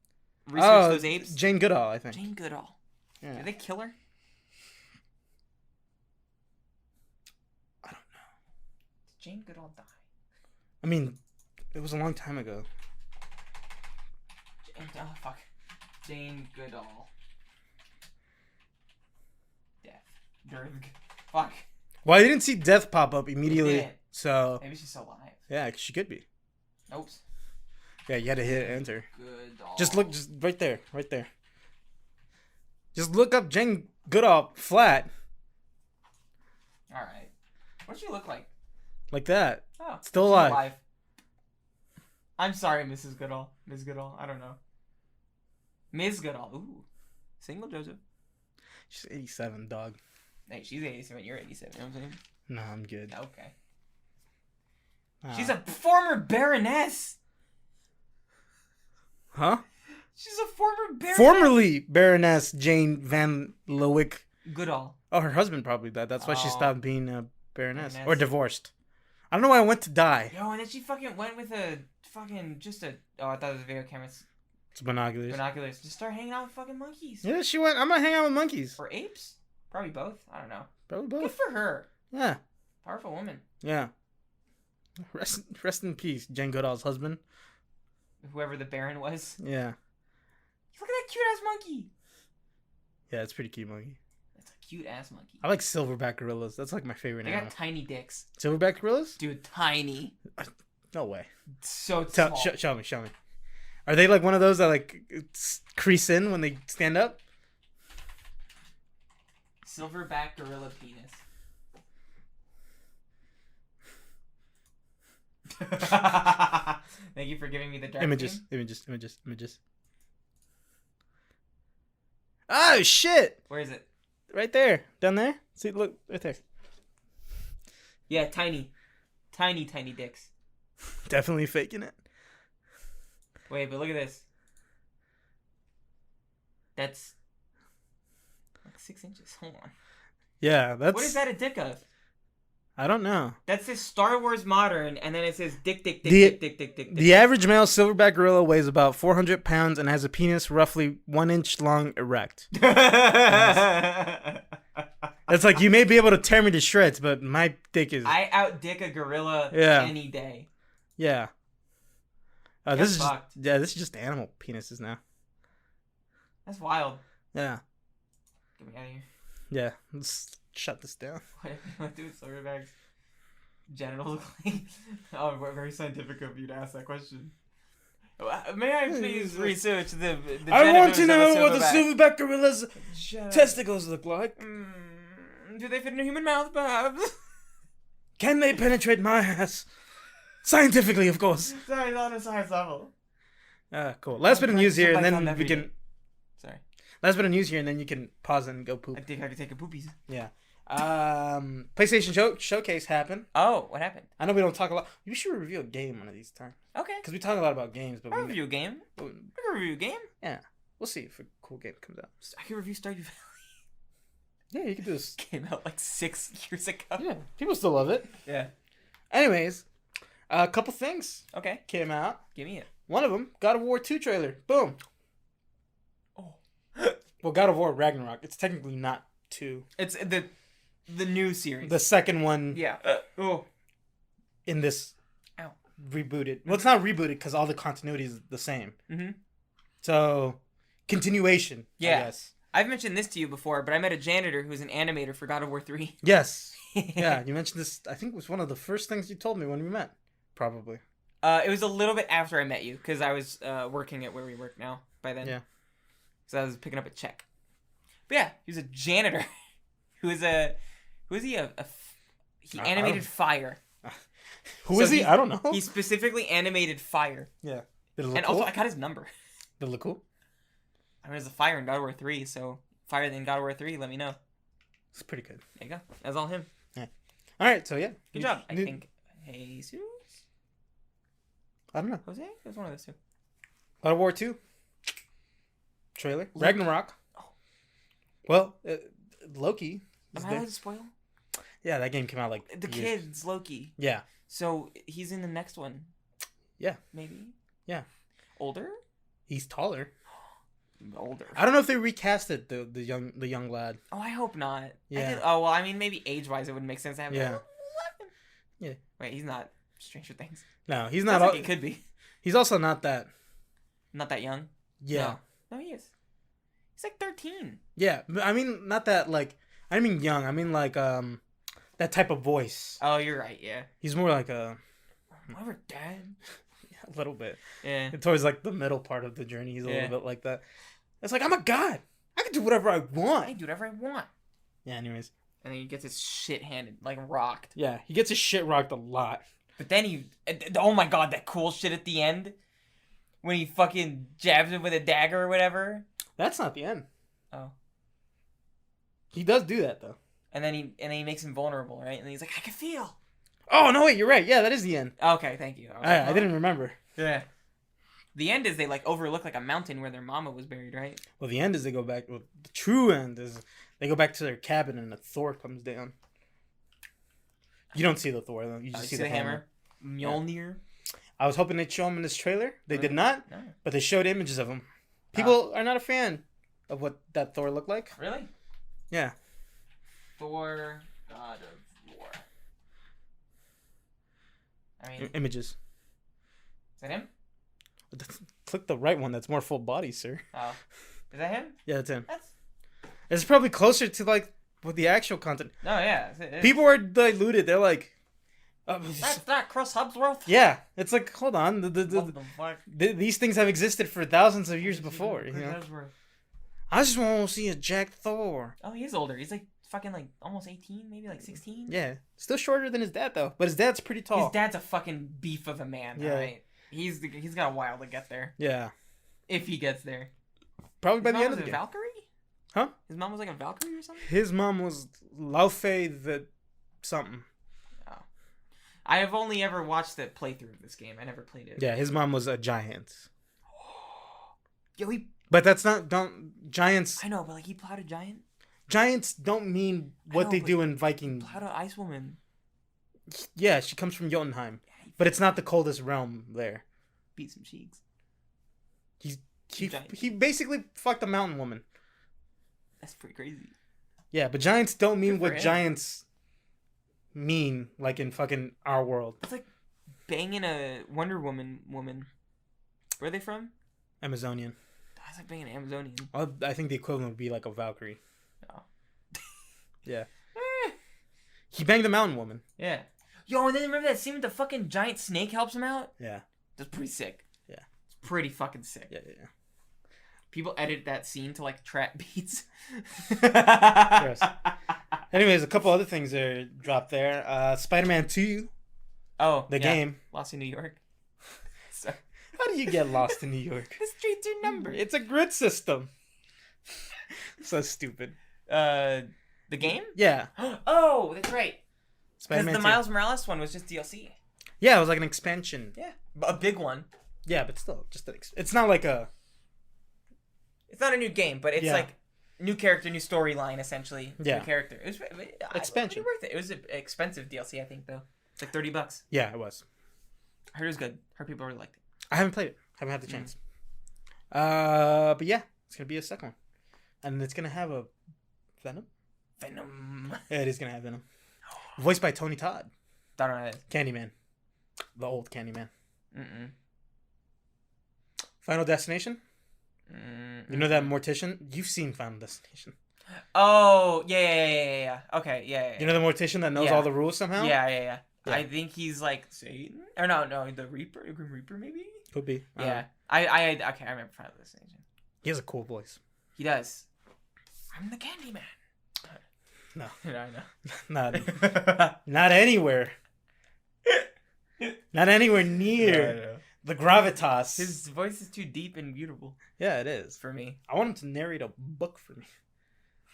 S2: researched those apes?
S1: Jane Goodall, I think.
S2: Jane Goodall.
S1: Yeah.
S2: Did they kill her?
S1: I don't know.
S2: Did Jane Goodall die?
S1: I mean, it was a long time ago.
S2: Oh fuck. Jane Goodall. Death. Derg. Fuck.
S1: Well, I didn't see death pop up immediately.
S2: didn't.
S1: So
S2: Maybe she's still alive.
S1: yeah, she could be.
S2: Oops.
S1: Yeah, you had to hit enter.
S2: Goodall.
S1: Just look, just right there, right there. Just look up Jane Goodall flat,
S2: Alright. What does she look like?
S1: like that.
S2: Oh.
S1: Still
S2: she's
S1: alive.
S2: I'm sorry, Mrs. Goodall. Ms. Goodall. I don't know. Ms. Goodall. Ooh. Single Joseph.
S1: She's 87, dog.
S2: Hey, she's 87. You're 87. You know what I'm saying?
S1: No, I'm good.
S2: Okay.
S1: Ah.
S2: She's a former baroness.
S1: Huh?
S2: She's a former baroness.
S1: Formerly Baroness Jane Van Leeuwenhoek.
S2: Goodall.
S1: Oh, her husband probably died. That's why she
S2: Oh.
S1: stopped being a baroness.
S2: Baroness.
S1: Or divorced. I don't know why I went to die.
S2: Yo, and then she fucking went with a fucking just a. Oh, I thought it was a video camera.
S1: It's binoculars.
S2: Binoculars. Just start hanging out with fucking monkeys.
S1: Yeah, she went. I'm gonna hang out with monkeys.
S2: Or apes? Probably both. I don't know.
S1: Probably
S2: Good
S1: both.
S2: for her.
S1: Yeah.
S2: Powerful woman.
S1: Yeah. Rest in peace, Jane Goodall's husband.
S2: Whoever the Baron was.
S1: Yeah.
S2: Look at that cute ass monkey.
S1: Yeah, it's pretty cute monkey.
S2: That's a cute ass monkey.
S1: I like silverback gorillas. That's like my favorite
S2: They
S1: animal.
S2: got tiny dicks.
S1: Silverback gorillas?
S2: Dude, tiny.
S1: No way.
S2: So small.
S1: Show me. Are they like one of those that like crease in when they stand up?
S2: Silverback gorilla penis. Thank you for giving me the dark
S1: Images.
S2: theme.
S1: Images. Oh shit!
S2: Where is it?
S1: Right there, down there. See, look right there.
S2: Yeah, tiny dicks.
S1: Definitely faking it.
S2: Wait, but look at this. That's like 6 inches. Hold on.
S1: Yeah, that's.
S2: What is that a dick of?
S1: I don't know.
S2: That says Star Wars Modern, and then it says dick.
S1: The average male silverback gorilla weighs about 400 pounds and has a penis roughly 1 inch long, erect. It's like, you may be able to tear me to shreds, but my dick is.
S2: I outdick a gorilla any day.
S1: Yeah.
S2: Get
S1: this is
S2: fucked.
S1: this is just animal penises now.
S2: That's wild.
S1: Yeah.
S2: Get me out of here.
S1: Yeah. Let's shut this down.
S2: What do silverbacks genitals look like? Oh, very scientific of you to ask that question. May I please research the
S1: I want to know what the
S2: silverback
S1: silverback gorilla's testicles look like.
S2: Do they fit in a human mouth, perhaps?
S1: Can they penetrate my ass? Scientifically, of course.
S2: Sorry, not on a science level.
S1: Cool. Last bit of news here, and then we
S2: every
S1: can.
S2: day. Sorry.
S1: Last bit of news here, and then you can pause and go poop.
S2: I think I could take a poopies.
S1: Yeah. PlayStation Showcase happened.
S2: Oh, what happened?
S1: I know we don't talk a lot. We should review a game one of these times.
S2: Okay.
S1: Because we talk a lot about games, but
S2: I'll review a game. I can review a game.
S1: Yeah. We'll see if a cool game comes out.
S2: I can review Stardew Valley.
S1: Yeah, you can do this.
S2: Came out like 6 years ago.
S1: Yeah, people still love it.
S2: Yeah.
S1: Anyways, a couple things
S2: Okay.
S1: came out.
S2: Give me it.
S1: One of them, God of War 2 trailer. Boom.
S2: Oh.
S1: Well, God of War Ragnarok. It's technically not 2.
S2: It's the new series.
S1: The second one
S2: Yeah. Oh.
S1: in this
S2: Ow.
S1: rebooted. Well, it's not rebooted because all the continuity is the same.
S2: Mm-hmm.
S1: So, continuation,
S2: Yeah.
S1: I guess.
S2: I've mentioned this to you before, but I met a janitor who's an animator for God of War 3.
S1: Yes. Yeah, you mentioned this. I think it was one of the first things you told me when we met. Probably.
S2: It was a little bit after I met you, because I was working at where we work now by then.
S1: Yeah.
S2: So I was picking up a check. But yeah, he was a janitor. Who is he? He animated fire.
S1: Who is he? I don't know.
S2: He specifically animated fire.
S1: Yeah. Did it look
S2: And
S1: cool?
S2: also, I got his number.
S1: Did it look cool?
S2: I mean, there's a fire in God of War 3, so fire in God of War 3, let me know.
S1: It's pretty good.
S2: There you go. That's all him.
S1: Yeah. All right, so yeah.
S2: Good job. I think Jesus?
S1: I don't know.
S2: Jose? It was one of those two.
S1: God of War 2 trailer. Ragnarok.
S2: Oh.
S1: Well, Loki.
S2: Am I allowed to spoil?
S1: Yeah, that game came out like
S2: The kid's Loki.
S1: Yeah.
S2: So he's in the next one.
S1: Yeah.
S2: Maybe?
S1: Yeah.
S2: Older?
S1: He's taller.
S2: Older.
S1: I don't know if they recasted the young lad.
S2: Oh, I hope not.
S1: Yeah.
S2: Oh, well, I mean, maybe age-wise it would make sense to have
S1: Yeah.
S2: Yeah. Wait, he's not Stranger Things.
S1: No, he's not.
S2: Like he could be.
S1: He's also not that.
S2: Not that young?
S1: Yeah.
S2: No, he is. He's like 13.
S1: Yeah, I mean, not that, like, I mean young. I mean, like, that type of voice.
S2: Oh, you're right, yeah.
S1: He's more like a...
S2: Whatever, Dad.
S1: A little bit.
S2: Yeah.
S1: Towards, like, the middle part of the journey, he's a
S2: Yeah.
S1: little bit like that. It's like, I'm a god. I can do whatever I want.
S2: I can do whatever I want.
S1: Yeah, anyways.
S2: And then he gets his shit handed, like, rocked.
S1: Yeah, he gets his shit rocked a lot.
S2: But then he... Oh my god, that cool shit at the end. When he fucking jabs him with a dagger or whatever.
S1: That's not the end.
S2: Oh.
S1: He does do that, though.
S2: And then he makes him vulnerable, right? And he's like, I can feel.
S1: Oh, no, wait, you're right. Yeah, that is the end.
S2: Okay, thank you.
S1: I didn't remember.
S2: Yeah. The end is they, like, overlook, like, a mountain where their mama was buried, right?
S1: Well, the end is they go back... Well, the true end is they go back to their cabin and the Thor comes down. You don't see the Thor, though. You just see the hammer.
S2: Mjolnir.
S1: I was hoping they'd show him in this trailer. They did not,
S2: No.
S1: but they showed images of him. People are not a fan of what that Thor looked like.
S2: Really?
S1: Yeah.
S2: Thor, God of War. I mean,
S1: Images.
S2: is that him?
S1: Click the right one. That's more full body, sir.
S2: Oh. Is that him?
S1: Yeah, that's him.
S2: That's...
S1: It's probably closer to, like, with the actual content.
S2: No, yeah. It is.
S1: People are diluted. They're like...
S2: That's not Chris Hemsworth.
S1: Yeah. It's like, hold on.
S2: What the fuck?
S1: These things have existed for thousands of years before. You
S2: Chris
S1: know?
S2: Hemsworth.
S1: I just want to see a Jack Thor.
S2: Oh, he's older. He's like fucking like almost 18, maybe like 16.
S1: Yeah, still shorter than his dad though, but his dad's pretty tall.
S2: His dad's a fucking beef of a man. Yeah, right? He's got a while to get there.
S1: Yeah,
S2: if he gets there.
S1: Probably by the end of the game.
S2: Valkyrie?
S1: Huh?
S2: His mom was like a Valkyrie or something?
S1: His mom was Laufey the something.
S2: Oh. I have only ever watched the playthrough of this game. I never played it.
S1: Yeah, his mom was a giant.
S2: Yo,
S1: But that's not giants.
S2: I know, but like he plowed a giant.
S1: Giants don't mean what they do in Viking.
S2: He plowed an ice woman.
S1: Yeah, she comes from Jotunheim, but it's not the coldest realm there.
S2: Beat some cheeks.
S1: He basically fucked a mountain woman.
S2: That's pretty crazy.
S1: Yeah, but giants don't mean what giants mean, like in fucking our world.
S2: It's like banging a Wonder Woman woman. Where are they from?
S1: Amazonian.
S2: That's like banging an Amazonian.
S1: Well, I think the equivalent would be like a Valkyrie.
S2: Oh.
S1: Yeah. He banged the mountain woman.
S2: Yeah. Yo, and then remember that scene with the fucking giant snake helps him out?
S1: Yeah.
S2: That's pretty sick.
S1: Yeah.
S2: It's pretty fucking sick.
S1: Yeah.
S2: People edit that scene to like trap beats.
S1: Yes. Anyways, a couple other things are dropped there. Spider-Man 2.
S2: Oh,
S1: the game.
S2: Lost in New York. So.
S1: How do you get lost in New York?
S2: The streets are numbered.
S1: It's a grid system. So stupid.
S2: The game?
S1: Yeah.
S2: Oh, that's right. Because the
S1: 2.
S2: Miles Morales one was just DLC.
S1: Yeah, it was like an expansion.
S2: Yeah, a big one.
S1: Yeah, but still, just it's not like a.
S2: It's not a new game, but it's like new character, new storyline, essentially.
S1: Yeah.
S2: New character. It was
S1: expansion.
S2: Worth it. It was an expensive DLC, I think, though. It's like $30.
S1: Yeah, it was.
S2: I heard it was good. Heard people really liked it.
S1: I haven't played it. Haven't had the chance. But yeah, it's gonna be a second one, and it's gonna have a Venom. Yeah, it is gonna have Venom. Voiced by Tony Todd.
S2: Don't know that.
S1: Candyman. The old Candyman.
S2: Mm-mm.
S1: Final Destination?
S2: Mm-mm.
S1: You know that mortician? You've seen Final Destination.
S2: Oh, yeah. Okay, yeah.
S1: You know the mortician that knows all the rules somehow?
S2: Yeah. I think he's like Satan? Or no, the Reaper? Grim Reaper, maybe?
S1: Could be.
S2: Yeah. I remember Final Destination.
S1: He has a cool voice.
S2: He does. I'm the Candyman.
S1: No.
S2: I know.
S1: Not anywhere. Not anywhere near the gravitas.
S2: His voice is too deep and beautiful.
S1: Yeah, it is.
S2: For me.
S1: I want him to narrate a book for me.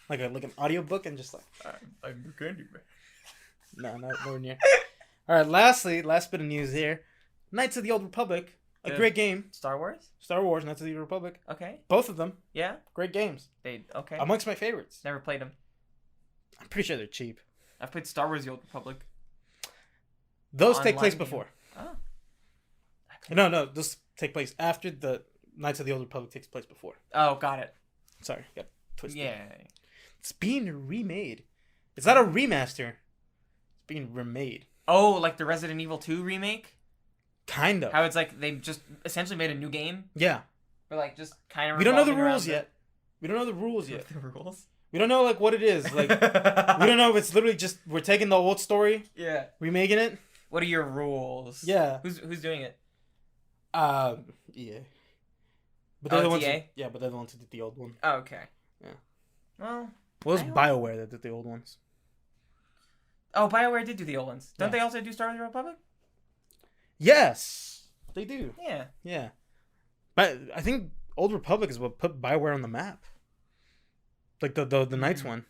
S1: Like an audio book and just like...
S2: I'm the Candyman.
S1: No, nowhere near. Alright, last bit of news here. Knights of the Old Republic. A great game.
S2: Star Wars?
S1: Star Wars, Knights of the Old Republic.
S2: Okay.
S1: Both of them.
S2: Yeah?
S1: Great games.
S2: Okay.
S1: Amongst my favorites.
S2: Never played them.
S1: I'm pretty sure they're cheap.
S2: I've played Star Wars The Old Republic.
S1: Those take place before.
S2: Oh.
S1: No, those take place after the Knights of the Old Republic takes place before.
S2: Oh, got it.
S1: Sorry, got twisted.
S2: Yeah.
S1: It's being remade. It's not a remaster. It's being remade.
S2: Oh, like the Resident Evil 2 remake?
S1: Kind of.
S2: How it's like they just essentially made a new game?
S1: Yeah.
S2: Or like just kind of.
S1: We don't know the rules yet. We don't know the rules yet.
S2: The rules?
S1: We don't know like what it is. Like we don't know if it's literally just we're taking the old story.
S2: Yeah.
S1: Remaking it.
S2: What are your rules?
S1: Yeah.
S2: Who's doing it?
S1: Yeah. But they're the ones.
S2: TA?
S1: But they're the ones who did the old one.
S2: Oh, okay.
S1: Yeah.
S2: Well,
S1: it was BioWare that did the old ones.
S2: Oh, BioWare did do the old ones. Don't
S1: Yeah.
S2: they also do Star Wars Republic?
S1: Yes, they do.
S2: Yeah.
S1: Yeah. But I think Old Republic is what put BioWare on the map. Like the Knights one.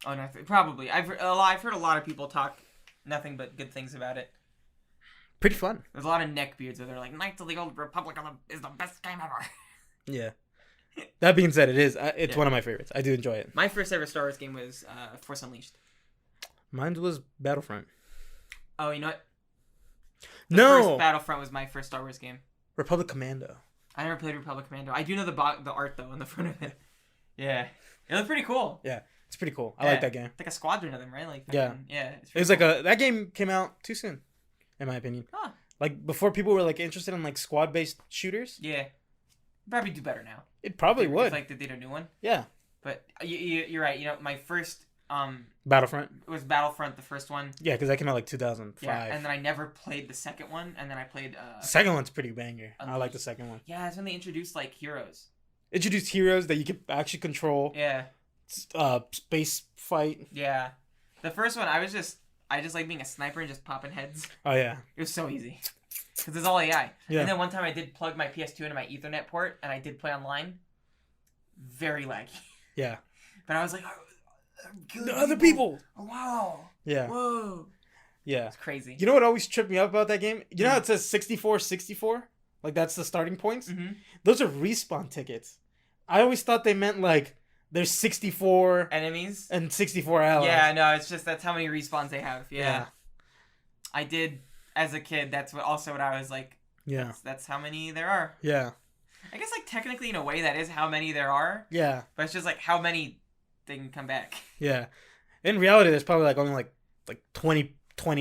S2: Oh, no, probably. I've heard a lot of people talk nothing but good things about it.
S1: Pretty fun.
S2: There's a lot of neckbeards where they're like, Knights of the Old Republic is the best game ever.
S1: Yeah. That being said, it is. It's one of my favorites. I do enjoy it.
S2: My first ever Star Wars game was Force Unleashed.
S1: Mine was Battlefront.
S2: Oh, you know what?
S1: First
S2: Battlefront was my first Star Wars game.
S1: Republic Commando.
S2: I never played Republic Commando. I do know the art though on the front of it. Yeah, it looked pretty cool.
S1: Yeah, it's pretty cool. I like that game.
S2: It's like a squadron of them, right? Like
S1: yeah.
S2: It's
S1: it was
S2: cool.
S1: like that game came out too soon, in my opinion.
S2: Huh.
S1: Like before, people were like interested in like squad based shooters.
S2: Yeah, probably do better now.
S1: It probably would.
S2: If, like they did a new one.
S1: Yeah.
S2: But you're right. You know, my first
S1: Battlefront.
S2: It was Battlefront, the first one.
S1: Yeah, because that came out like 2005.
S2: Yeah, and then I never played the second one, and then I played.
S1: The second one's pretty banger. I like the second one.
S2: Yeah, it's when they introduced like heroes.
S1: Introduced heroes that you could actually control.
S2: Yeah.
S1: space fight.
S2: Yeah. The first one, I just like being a sniper and just popping heads.
S1: Oh yeah.
S2: It was so easy. Because it's all AI.
S1: Yeah.
S2: And then one time I did plug my PS2 into my Ethernet port, and I did play online. Very laggy.
S1: Yeah.
S2: But I was like,
S1: the other people.
S2: Oh, wow.
S1: Yeah.
S2: Whoa.
S1: Yeah.
S2: It's crazy.
S1: You know what always tripped me up about that game? You know how it says 64-64? Like, that's the starting points?
S2: Mm-hmm.
S1: Those are respawn tickets. I always thought they meant, like, there's 64...
S2: enemies?
S1: And 64 allies.
S2: Yeah, no, it's just that's how many respawns they have. Yeah. I did, as a kid, that's what I was like.
S1: Yeah.
S2: That's how many there are.
S1: Yeah.
S2: I guess, like, technically, in a way, that is how many there are.
S1: Yeah.
S2: But it's just, like, how many they can come back.
S1: Yeah. In reality, there's probably, like, only, like 20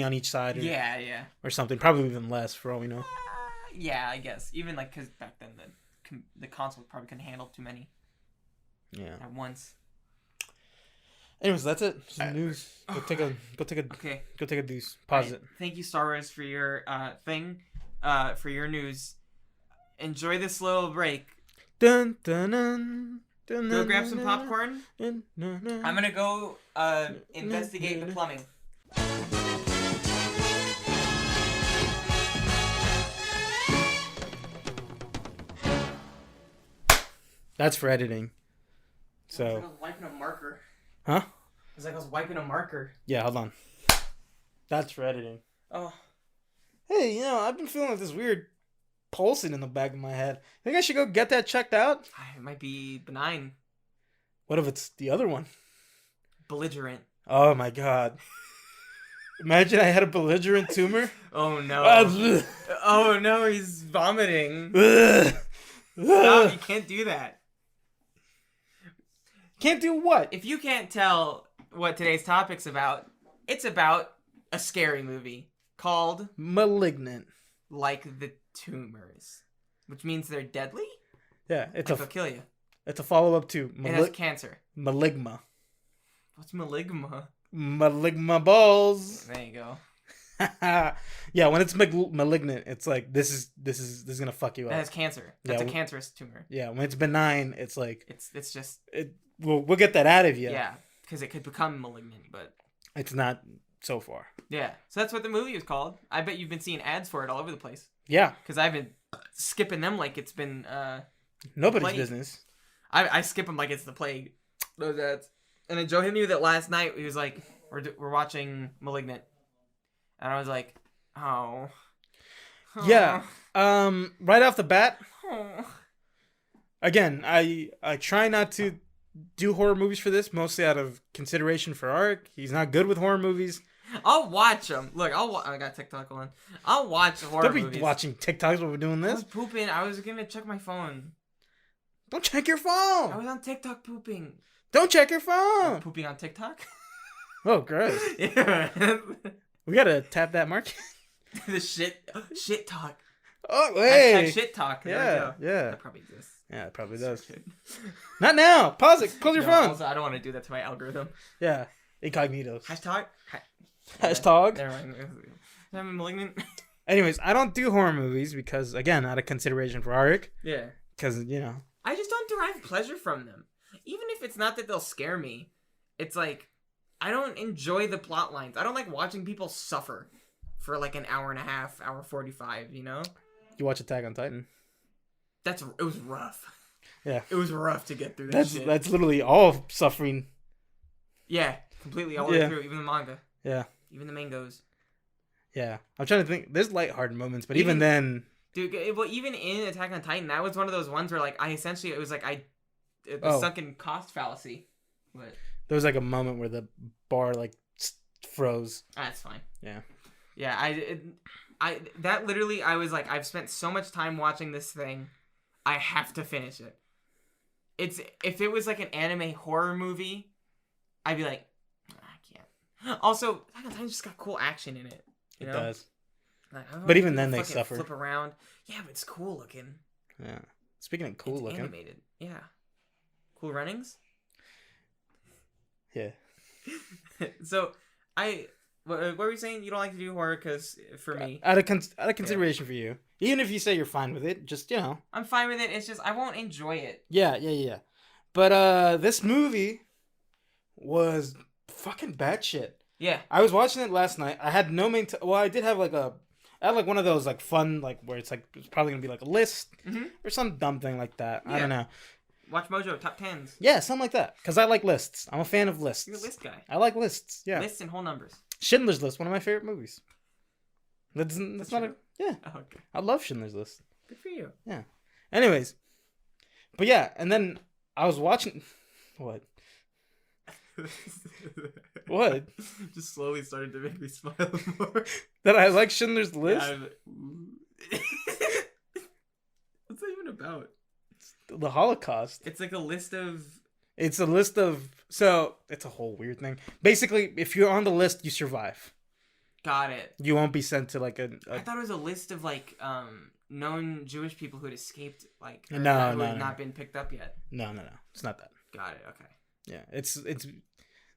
S1: on each side. Or,
S2: yeah.
S1: Or something. Probably even less, for all we know.
S2: Yeah, I guess. Even, like, because back then, the console probably couldn't handle too many.
S1: Yeah.
S2: At once.
S1: Anyways, that's it. Some news. Go take a
S2: Okay.
S1: Go take a deuce. Pause it.
S2: Thank you, Star Wars, for your for your news. Enjoy this little break.
S1: Dun, dun, dun, dun,
S2: Go
S1: dun,
S2: grab some
S1: dun,
S2: popcorn.
S1: dun, dun, dun.
S2: I'm gonna go investigate the plumbing.
S1: That's for editing.
S2: It was like I
S1: So.
S2: was wiping a marker.
S1: Huh?
S2: It was like I was wiping a marker.
S1: Yeah, hold on. That's for editing.
S2: Oh.
S1: Hey, I've been feeling like this weird pulsing in the back of my head. Think I should go get that checked out?
S2: It might be benign.
S1: What if it's the other one?
S2: Belligerent.
S1: Oh my god. Imagine I had a belligerent tumor.
S2: Oh no.
S1: Ugh.
S2: Oh no, he's vomiting.
S1: Ugh.
S2: Stop, you can't do that.
S1: Can't do what?
S2: If you can't tell what today's topic's about, it's about a scary movie called
S1: Malignant.
S2: Like the Tumors, which means they're deadly?
S1: Yeah, it's
S2: They'll kill you.
S1: It's a follow-up to
S2: It has cancer.
S1: Maligma.
S2: What's maligma?
S1: Maligma balls.
S2: There you go.
S1: Yeah, when it's malignant, it's like this is gonna fuck you
S2: That
S1: up.
S2: has cancer. That's
S1: Yeah,
S2: a cancerous tumor.
S1: Yeah, when it's benign, it's like
S2: It's just
S1: we'll get that out of you.
S2: yeah, because it could become malignant, but
S1: It's not so far.
S2: yeah. So that's what the movie is called. I bet you've been seeing ads for it all over the place.
S1: Yeah.
S2: Because I've been skipping them like it's been
S1: Nobody's
S2: plague.
S1: business.
S2: I skip them like it's the plague. Those ads. And then Joe hit me with it last night. He was like, "We're watching *Malignant," and I was like, "Oh."
S1: Yeah. Right off the bat,
S2: Oh.
S1: again, I try not to do horror movies for this, mostly out of consideration for Arik. He's not good with horror movies.
S2: I'll watch them. Look, I got TikTok on. I'll watch horror
S1: Don't be
S2: movies.
S1: watching TikToks while we're doing
S2: I
S1: this.
S2: was pooping. I was gonna check my phone.
S1: Don't check your
S2: I
S1: phone.
S2: was on TikTok pooping.
S1: Don't check your
S2: I'm
S1: phone.
S2: pooping on TikTok.
S1: Oh, gross.
S2: Yeah.
S1: We gotta tap that market.
S2: The shit talk.
S1: Oh,
S2: Hashtag
S1: hey.
S2: shit talk. There we
S1: Yeah,
S2: go.
S1: yeah.
S2: That probably exists.
S1: Yeah, it probably does.
S2: Search it.
S1: Not now. Pause it. Close your
S2: No,
S1: phone.
S2: also, I don't want to do that to my algorithm.
S1: Yeah. Incognitos.
S2: Hashtag.
S1: Hashtag.
S2: Never mind. I'm malignant.
S1: Anyways, I don't do horror movies because, again, out of consideration for Arik.
S2: Yeah.
S1: Because,
S2: I just don't derive pleasure from them. Even if it's not that they'll scare me, it's like I don't enjoy the plot lines. I don't like watching people suffer for like an hour and a half, hour 45,
S1: you watch Attack on Titan.
S2: It was rough.
S1: Yeah.
S2: It was rough to get through that shit.
S1: That's literally all suffering.
S2: Yeah, completely all the way through, even the manga.
S1: Yeah.
S2: Even the mangoes.
S1: Yeah. I'm trying to think. There's lighthearted moments, but even then...
S2: Dude, well, even in Attack on Titan, that was one of those ones where, like, it was like, the sunken cost fallacy. But
S1: there was, like, a moment where the bar, like, froze.
S2: that's fine.
S1: Yeah.
S2: Yeah, that literally, I was like, I've spent so much time watching this thing, I have to finish it. If it was, like, an anime horror movie, I'd be like, I can't. Also, Attack on Titan just got cool action in it. You know?
S1: It does.
S2: Like, I don't
S1: But
S2: know,
S1: even then, they
S2: fucking
S1: suffer.
S2: Flip around. Yeah, but it's cool looking.
S1: Yeah. Speaking of cool
S2: It's
S1: looking.
S2: animated. Yeah. Cool runnings.
S1: Yeah.
S2: So, what were you saying? You don't like to do horror because, for me,
S1: Out of consideration for you. Even if you say you're fine with it, just,
S2: I'm fine with it. It's just, I won't enjoy it.
S1: Yeah. But, this movie was fucking bad shit.
S2: Yeah.
S1: I was watching it last night. I had no main. Well, I did have like a. I had like one of those like fun like where it's like it's probably gonna be like a list or some dumb thing like that. Yeah. I don't know.
S2: Watch Mojo top 10s.
S1: Yeah, something like that. Because I like lists. I'm a fan of lists.
S2: You're a list guy.
S1: I like lists. Yeah.
S2: Lists and whole numbers.
S1: Schindler's List, one of my favorite movies. That's not a yeah.
S2: Oh, okay.
S1: I love Schindler's List.
S2: Good for you.
S1: Yeah. Anyways, but yeah, and then I was watching. What? What?
S2: Just slowly started to make me smile more.
S1: That I like Schindler's List?
S2: Yeah, what's that even about?
S1: The Holocaust.
S2: It's like a list of...
S1: It's a list of... So, it's a whole weird thing. Basically, if you're on the list, you survive.
S2: Got it.
S1: You won't be sent to like a...
S2: I thought it was a list of like known Jewish people who had escaped, like...
S1: Who
S2: had not been picked up yet.
S1: No. It's not that.
S2: Got it, okay.
S1: Yeah, it's...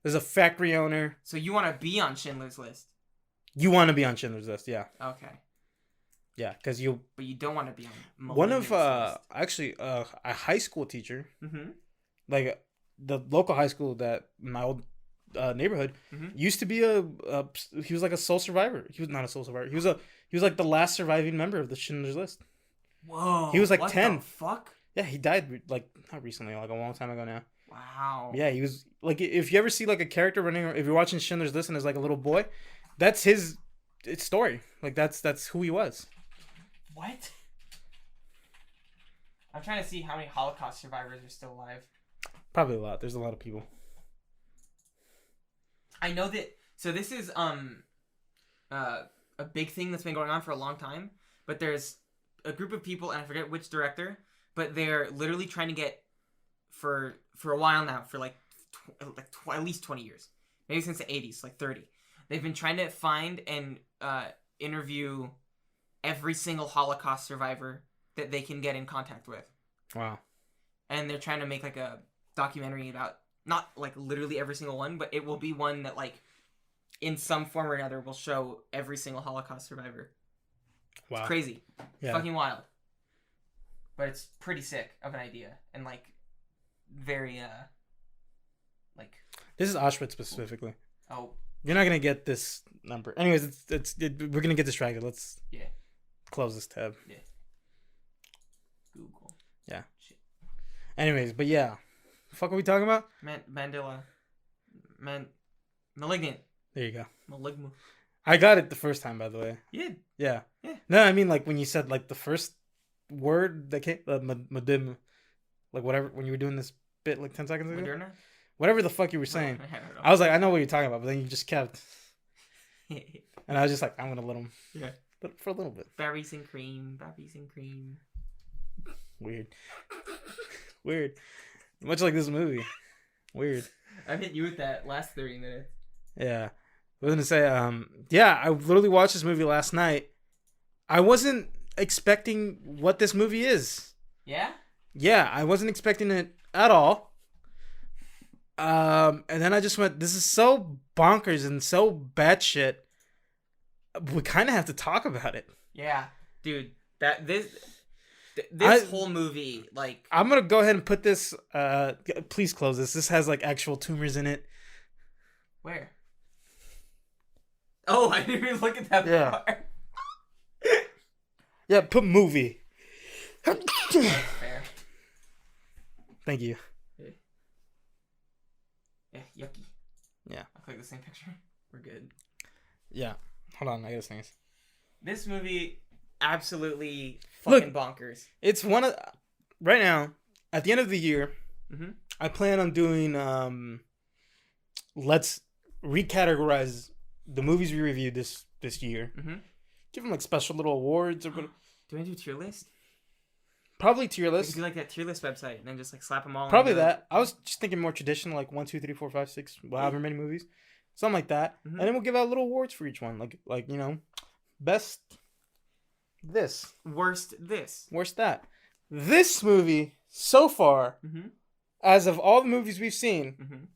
S1: There's a factory owner.
S2: So you want to be on Schindler's List?
S1: You want to be on Schindler's List, yeah.
S2: Okay.
S1: Yeah, because you...
S2: But you don't want to be on
S1: Malignant's one of, list. Actually, a high school teacher, like the local high school that my old neighborhood used to be he was like a sole survivor. He was not a sole survivor. He was like the last surviving member of the Schindler's List.
S2: Whoa.
S1: He was like
S2: what
S1: 10.
S2: The fuck?
S1: Yeah, he died like not recently, like a long time ago now.
S2: Wow.
S1: Yeah, he was like if you ever see like a character running, if you're watching Schindler's List and there's like a little boy, that's his story. Like that's who he was.
S2: What? I'm trying to see how many Holocaust survivors are still alive.
S1: Probably a lot. There's a lot of people.
S2: I know that. So this is a big thing that's been going on for a long time. But there's a group of people, and I forget which director, but they're literally trying to get for a while now, for like at least 20 years, maybe since the 80s, like 30. They've been trying to find and interview every single Holocaust survivor that they can get in contact with.
S1: Wow.
S2: And they're trying to make like a documentary about, not like literally every single one, but it will be one that like in some form or another will show every single Holocaust survivor. Wow. It's crazy. Yeah. Fucking wild. But it's pretty sick of an idea. And like very like
S1: this is Auschwitz specifically.
S2: Oh.
S1: You're not gonna get this number. Anyways, we're gonna get distracted. Let's close this tab.
S2: Yeah. Google.
S1: Yeah. Shit. Anyways, but yeah. Fuck are we talking about?
S2: Malignant.
S1: There you go.
S2: Malignant.
S1: I got it the first time, by the way.
S2: Yeah.
S1: Yeah. No, I mean like when you said like the first word that came, Madim, like whatever, when you were doing this bit like 10 seconds ago.
S2: Moderna?
S1: Whatever the fuck you were saying. I was like, I know what you're talking about, but then you just kept. And I was just like, I'm gonna let him.
S2: Yeah.
S1: But for a little bit.
S2: Berries and cream.
S1: Weird. Weird. Much like this movie. Weird.
S2: I hit you with that last 30 minutes.
S1: Yeah. I was gonna say, I literally watched this movie last night. I wasn't expecting what this movie is.
S2: Yeah?
S1: Yeah, I wasn't expecting it at all. And then I just went, this is so bonkers and so batshit. We kind of have to talk about it.
S2: Yeah, dude. This whole movie, like...
S1: I'm going to go ahead and put this... please close this. This has, like, actual tumors in it.
S2: Where? Oh, I didn't even look at that part.
S1: Yeah, put movie.
S2: That's fair.
S1: Thank you.
S2: Yeah, yucky.
S1: Yeah.
S2: I'll click the same picture. We're good.
S1: Yeah. Hold on, I got things.
S2: This movie, absolutely fucking bonkers.
S1: It's one of... Right now, at the end of the year, I plan on doing... let's recategorize the movies we reviewed this year. Give them like special little awards. Or
S2: do I do tier list?
S1: Probably tier list.
S2: We could do like that tier list website and then just like slap them all.
S1: Probably that. I was just thinking more traditional, like 1, 2, 3, 4, 5, 6, however many movies, something like that. And then we'll give out little awards for each one, like you know, best this,
S2: worst this,
S1: worst that. This movie so far, as of all the movies we've seen,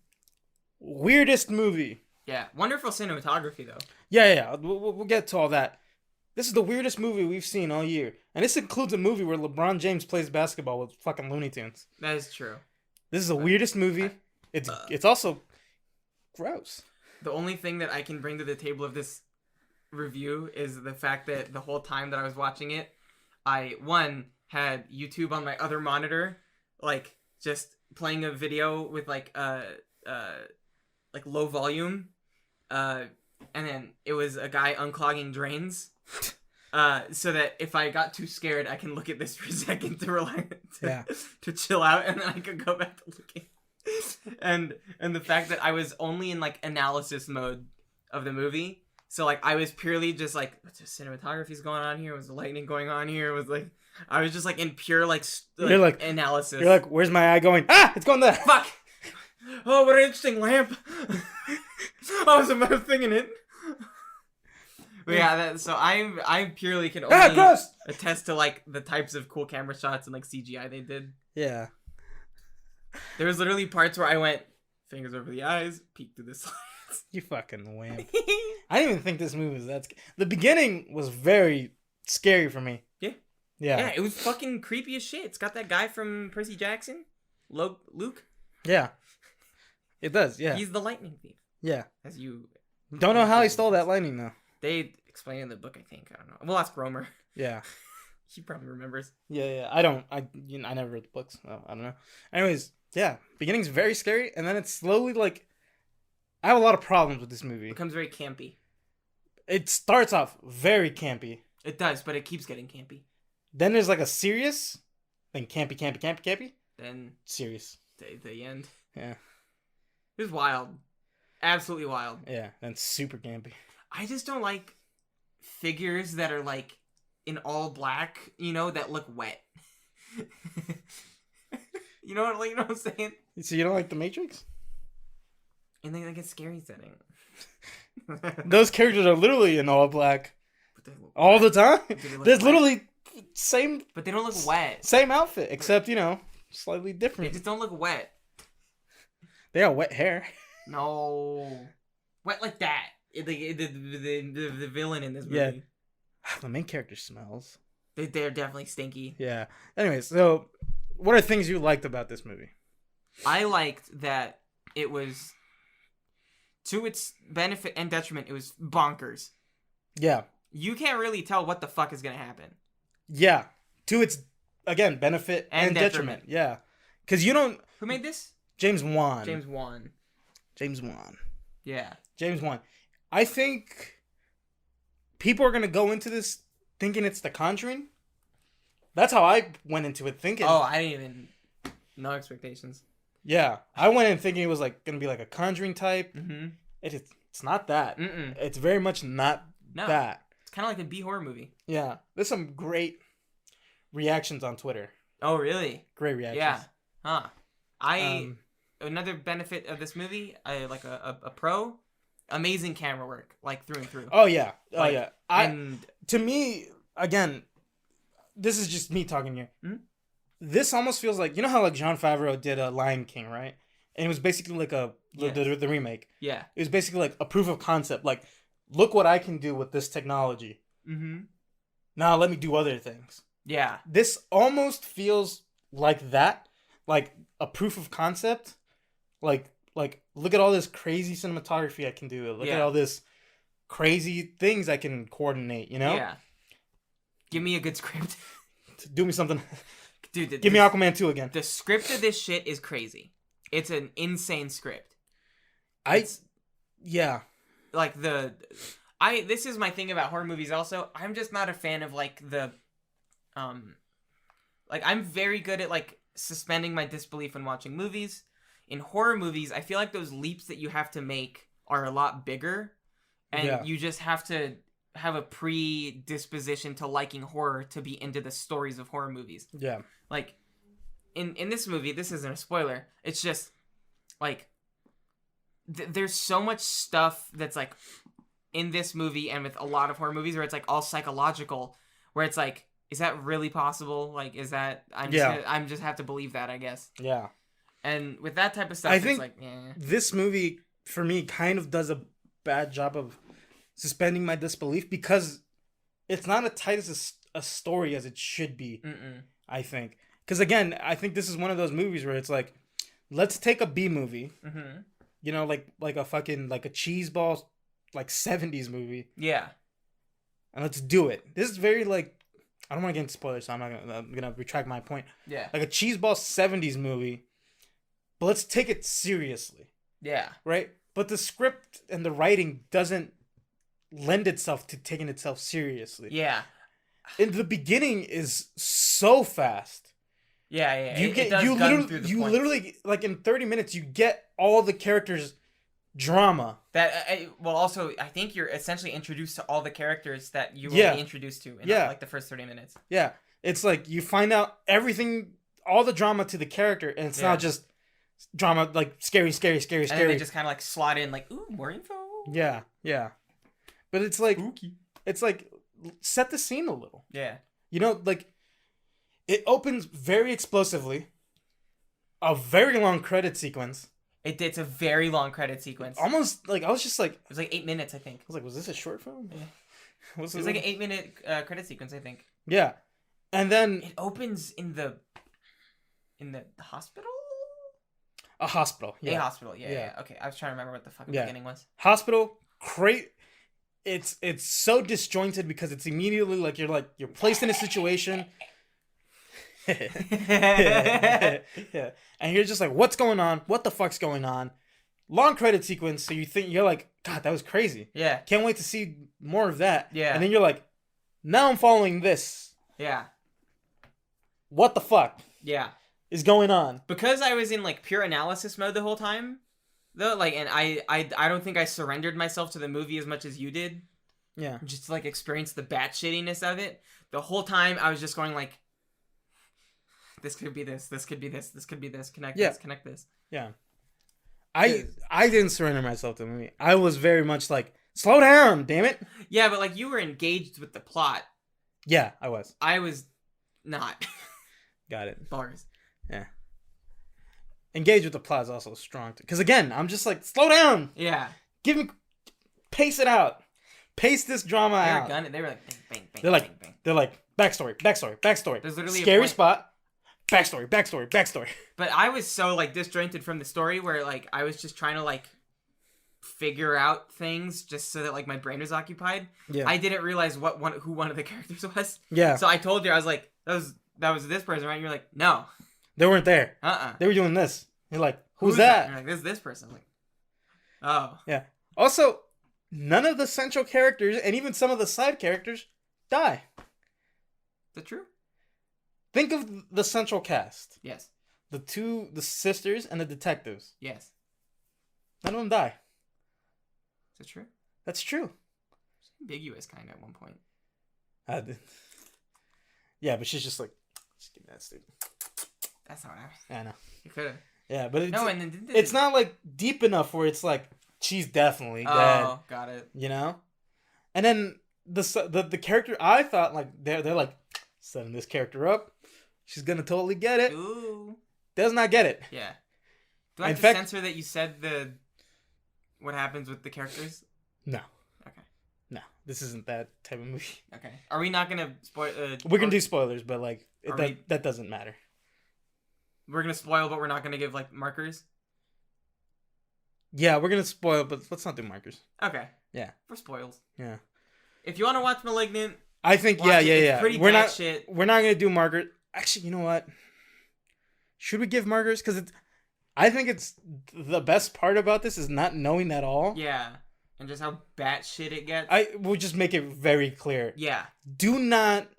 S1: weirdest movie.
S2: Yeah, wonderful cinematography though.
S1: Yeah. We'll get to all that. This is the weirdest movie we've seen all year. And this includes a movie where LeBron James plays basketball with fucking Looney Tunes.
S2: That is true.
S1: This is the weirdest movie. It's also gross.
S2: The only thing that I can bring to the table of this review is the fact that the whole time that I was watching it, I had YouTube on my other monitor, like just playing a video with like low volume, and then it was a guy unclogging drains, so that if I got too scared, I can look at this for a second to relax, to chill out, and then I could go back to looking. And the fact that I was only in like analysis mode of the movie, so like I was purely just like, what's the cinematography's going on here? Was the lightning going on here? Was like, I was just like in pure like analysis.
S1: You're like, where's my eye going? Ah, it's going there.
S2: Fuck. Oh, what an interesting lamp. I was about thinking it. But yeah, so I purely can only attest to like the types of cool camera shots and like CGI they did.
S1: Yeah.
S2: There was literally parts where I went fingers over the eyes, peek through the slides.
S1: You fucking wimp. I didn't even think this movie was that scary. The beginning was very scary for me.
S2: Yeah.
S1: Yeah.
S2: Yeah, it was fucking creepy as shit. It's got that guy from Percy Jackson, Luke.
S1: Yeah. It does, yeah.
S2: He's the lightning thief.
S1: Yeah.
S2: As you
S1: don't know how he stole that lightning though.
S2: They explain in the book, I think. I don't know. We'll ask Romer.
S1: Yeah.
S2: He probably remembers.
S1: Yeah. I never read the books. So I don't know. Anyways, yeah. Beginning's very scary, and then it's slowly like, I have a lot of problems with this movie.
S2: It becomes very campy.
S1: It starts off very campy.
S2: It does, but it keeps getting campy.
S1: Then there's like a serious, then campy.
S2: Then
S1: serious.
S2: The end.
S1: Yeah.
S2: It was wild. Absolutely wild.
S1: Yeah, then super campy.
S2: I just don't like figures that are like in all black, that look wet. You know what I'm saying?
S1: So you don't like The Matrix?
S2: And then like a scary setting.
S1: Those characters are literally in all black all the time. There's literally same.
S2: But they don't look wet.
S1: Same outfit, except slightly different.
S2: They just don't look wet.
S1: They got wet hair.
S2: No, wet like that. The villain in this movie.
S1: Yeah. The main character smells.
S2: They're definitely stinky.
S1: Yeah. Anyways, so what are things you liked about this movie?
S2: I liked that it was, to its benefit and detriment, it was bonkers.
S1: Yeah.
S2: You can't really tell what the fuck is gonna happen.
S1: Yeah. To its, again, benefit and detriment. Yeah. Because you don't...
S2: Who made this?
S1: James Wan.
S2: Yeah.
S1: James Wan. I think people are going to go into this thinking it's The Conjuring. That's how I went into it thinking.
S2: Oh, I didn't even... No expectations.
S1: Yeah. I went in thinking it was like going to be like a Conjuring type.
S2: Mm-hmm.
S1: It's not that.
S2: Mm-mm.
S1: It's very much not that.
S2: It's kind of like a B-horror movie.
S1: Yeah. There's some great reactions on Twitter.
S2: Oh, really?
S1: Great reactions.
S2: Yeah. Huh. Another benefit of this movie, I like a pro, amazing camera work, like through and through.
S1: Oh yeah,
S2: yeah.
S1: To me, again, this is just me talking here.
S2: Mm-hmm.
S1: This almost feels like, how like Jon Favreau did a Lion King, right? And it was basically like the remake.
S2: Yeah.
S1: It was basically like a proof of concept. Like, look what I can do with this technology.
S2: Mm-hmm.
S1: Now let me do other things.
S2: Yeah.
S1: This almost feels like that, like a proof of concept. Like, look at all this crazy cinematography I can do. Look at all this crazy things I can coordinate,
S2: Yeah. Give me a good script.
S1: Do me something.
S2: Dude,
S1: give me Aquaman 2 again.
S2: The script of this shit is crazy. It's an insane script.
S1: Yeah.
S2: Like this is my thing about horror movies also. I'm just not a fan of like the, like I'm very good at like suspending my disbelief when watching movies. In horror movies, I feel like those leaps that you have to make are a lot bigger, and you just have to have a predisposition to liking horror to be into the stories of horror movies.
S1: Yeah.
S2: Like, in this movie, this isn't a spoiler, it's just, like, there's so much stuff that's, like, in this movie and with a lot of horror movies where it's, like, all psychological, where it's, like, is that really possible? Like, is that... I'm just have to believe that, I guess.
S1: Yeah.
S2: And with that type of stuff,
S1: it's
S2: think like,
S1: this movie, for me, kind of does a bad job of suspending my disbelief because it's not as tight as a story as it should be, I think. Because, again, I think this is one of those movies where it's like, let's take a B movie, like a fucking like a cheeseball like 70s movie.
S2: Yeah.
S1: And let's do it. This is very like I don't want to get into spoilers, so I'm gonna retract my point.
S2: Yeah.
S1: Like a cheeseball 70s movie, but let's take it seriously.
S2: Yeah.
S1: Right? But the script and the writing doesn't lend itself to taking itself seriously.
S2: Yeah.
S1: In the beginning is so fast.
S2: Yeah.
S1: You literally like in 30 minutes you get all the characters' drama.
S2: Also I think you're essentially introduced to all the characters that you will be introduced to in like the first 30 minutes.
S1: Yeah. It's like you find out everything, all the drama to the character, and it's not just drama like scary. And then
S2: they just kind of like slot in like, ooh, more info.
S1: Yeah. But it's like
S2: spooky.
S1: It's like set the scene a little.
S2: Yeah.
S1: Like it opens very explosively. A very long credit sequence.
S2: It's a very long credit sequence.
S1: Almost like I was just like
S2: it was like 8 minutes, I think.
S1: I was like, was this a short film?
S2: Yeah. It was like an 8-minute credit sequence, I think.
S1: Yeah. And then
S2: it opens in the hospital?
S1: A hospital.
S2: Yeah. A hospital. Yeah. Okay. I was trying to remember what the fucking beginning was.
S1: Hospital. It's so disjointed because it's immediately like you're placed in a situation. Yeah. And you're just like, what's going on? What the fuck's going on? Long credit sequence, so you're like, God, that was crazy.
S2: Yeah.
S1: Can't wait to see more of that.
S2: Yeah.
S1: And then you're like, now I'm following this.
S2: Yeah.
S1: What the fuck?
S2: Yeah.
S1: Is going on?
S2: Because I was in like pure analysis mode the whole time, though, like, and I don't think I surrendered myself to the movie as much as you did.
S1: Yeah.
S2: Just to like experience the batshittiness of it. The whole time I was just going like, this could be this, this could be this, this could be this, connect this.
S1: Yeah. I didn't surrender myself to the movie. I was very much like, slow down, damn it.
S2: Yeah, but like you were engaged with the plot.
S1: Yeah, I was.
S2: I was not.
S1: Got it.
S2: Bars.
S1: Yeah. Engage with the plot is also strong. Because again, I'm just like, slow down.
S2: Yeah.
S1: Pace it out. Pace this drama out.
S2: They were like, bang, bang, bang.
S1: They're like, backstory.
S2: There's literally
S1: scary spot. Backstory.
S2: But I was so like disjointed from the story where like I was just trying to like figure out things just so that like my brain was occupied.
S1: Yeah.
S2: I didn't realize who one of the characters was.
S1: Yeah.
S2: So I told you, I was like, that was this person, right? And you're like, no.
S1: They weren't there.
S2: They
S1: were doing this. You're like, who's that?
S2: And you're like, this person. I'm like, oh.
S1: Yeah. Also, none of the central characters and even some of the side characters die.
S2: Is that true?
S1: Think of the central cast.
S2: Yes.
S1: The sisters and the detectives.
S2: Yes.
S1: None of them die.
S2: Is that true?
S1: That's true.
S2: It's ambiguous kind of at one point.
S1: Yeah, but she's just like, just give me that stupid.
S2: That's not what happened.
S1: Yeah, I know.
S2: You could have.
S1: Yeah, but
S2: it's
S1: it's not like deep enough where it's like she's definitely dead.
S2: Oh, got it.
S1: You know, and then the character I thought like they're like setting this character up. She's gonna totally get it.
S2: Ooh.
S1: Does not get it.
S2: Yeah. Do I have to censor that you said what happens with the characters?
S1: No.
S2: Okay.
S1: No, this isn't that type of movie.
S2: Okay. Are we not gonna spoil?
S1: We're gonna do spoilers, but like that doesn't matter.
S2: We're gonna spoil, but we're not gonna give like markers.
S1: Yeah, we're gonna spoil, but let's not do markers.
S2: Okay.
S1: Yeah.
S2: For spoils.
S1: Yeah.
S2: If you want to watch *Malignant*,
S1: I think yeah.
S2: It's pretty bad shit.
S1: We're not gonna do markers. Actually, you know what? Should we give markers? Because I think it's the best part about this is not knowing at all.
S2: Yeah, and just how batshit it gets.
S1: We'll just make it very clear.
S2: Yeah.
S1: Do not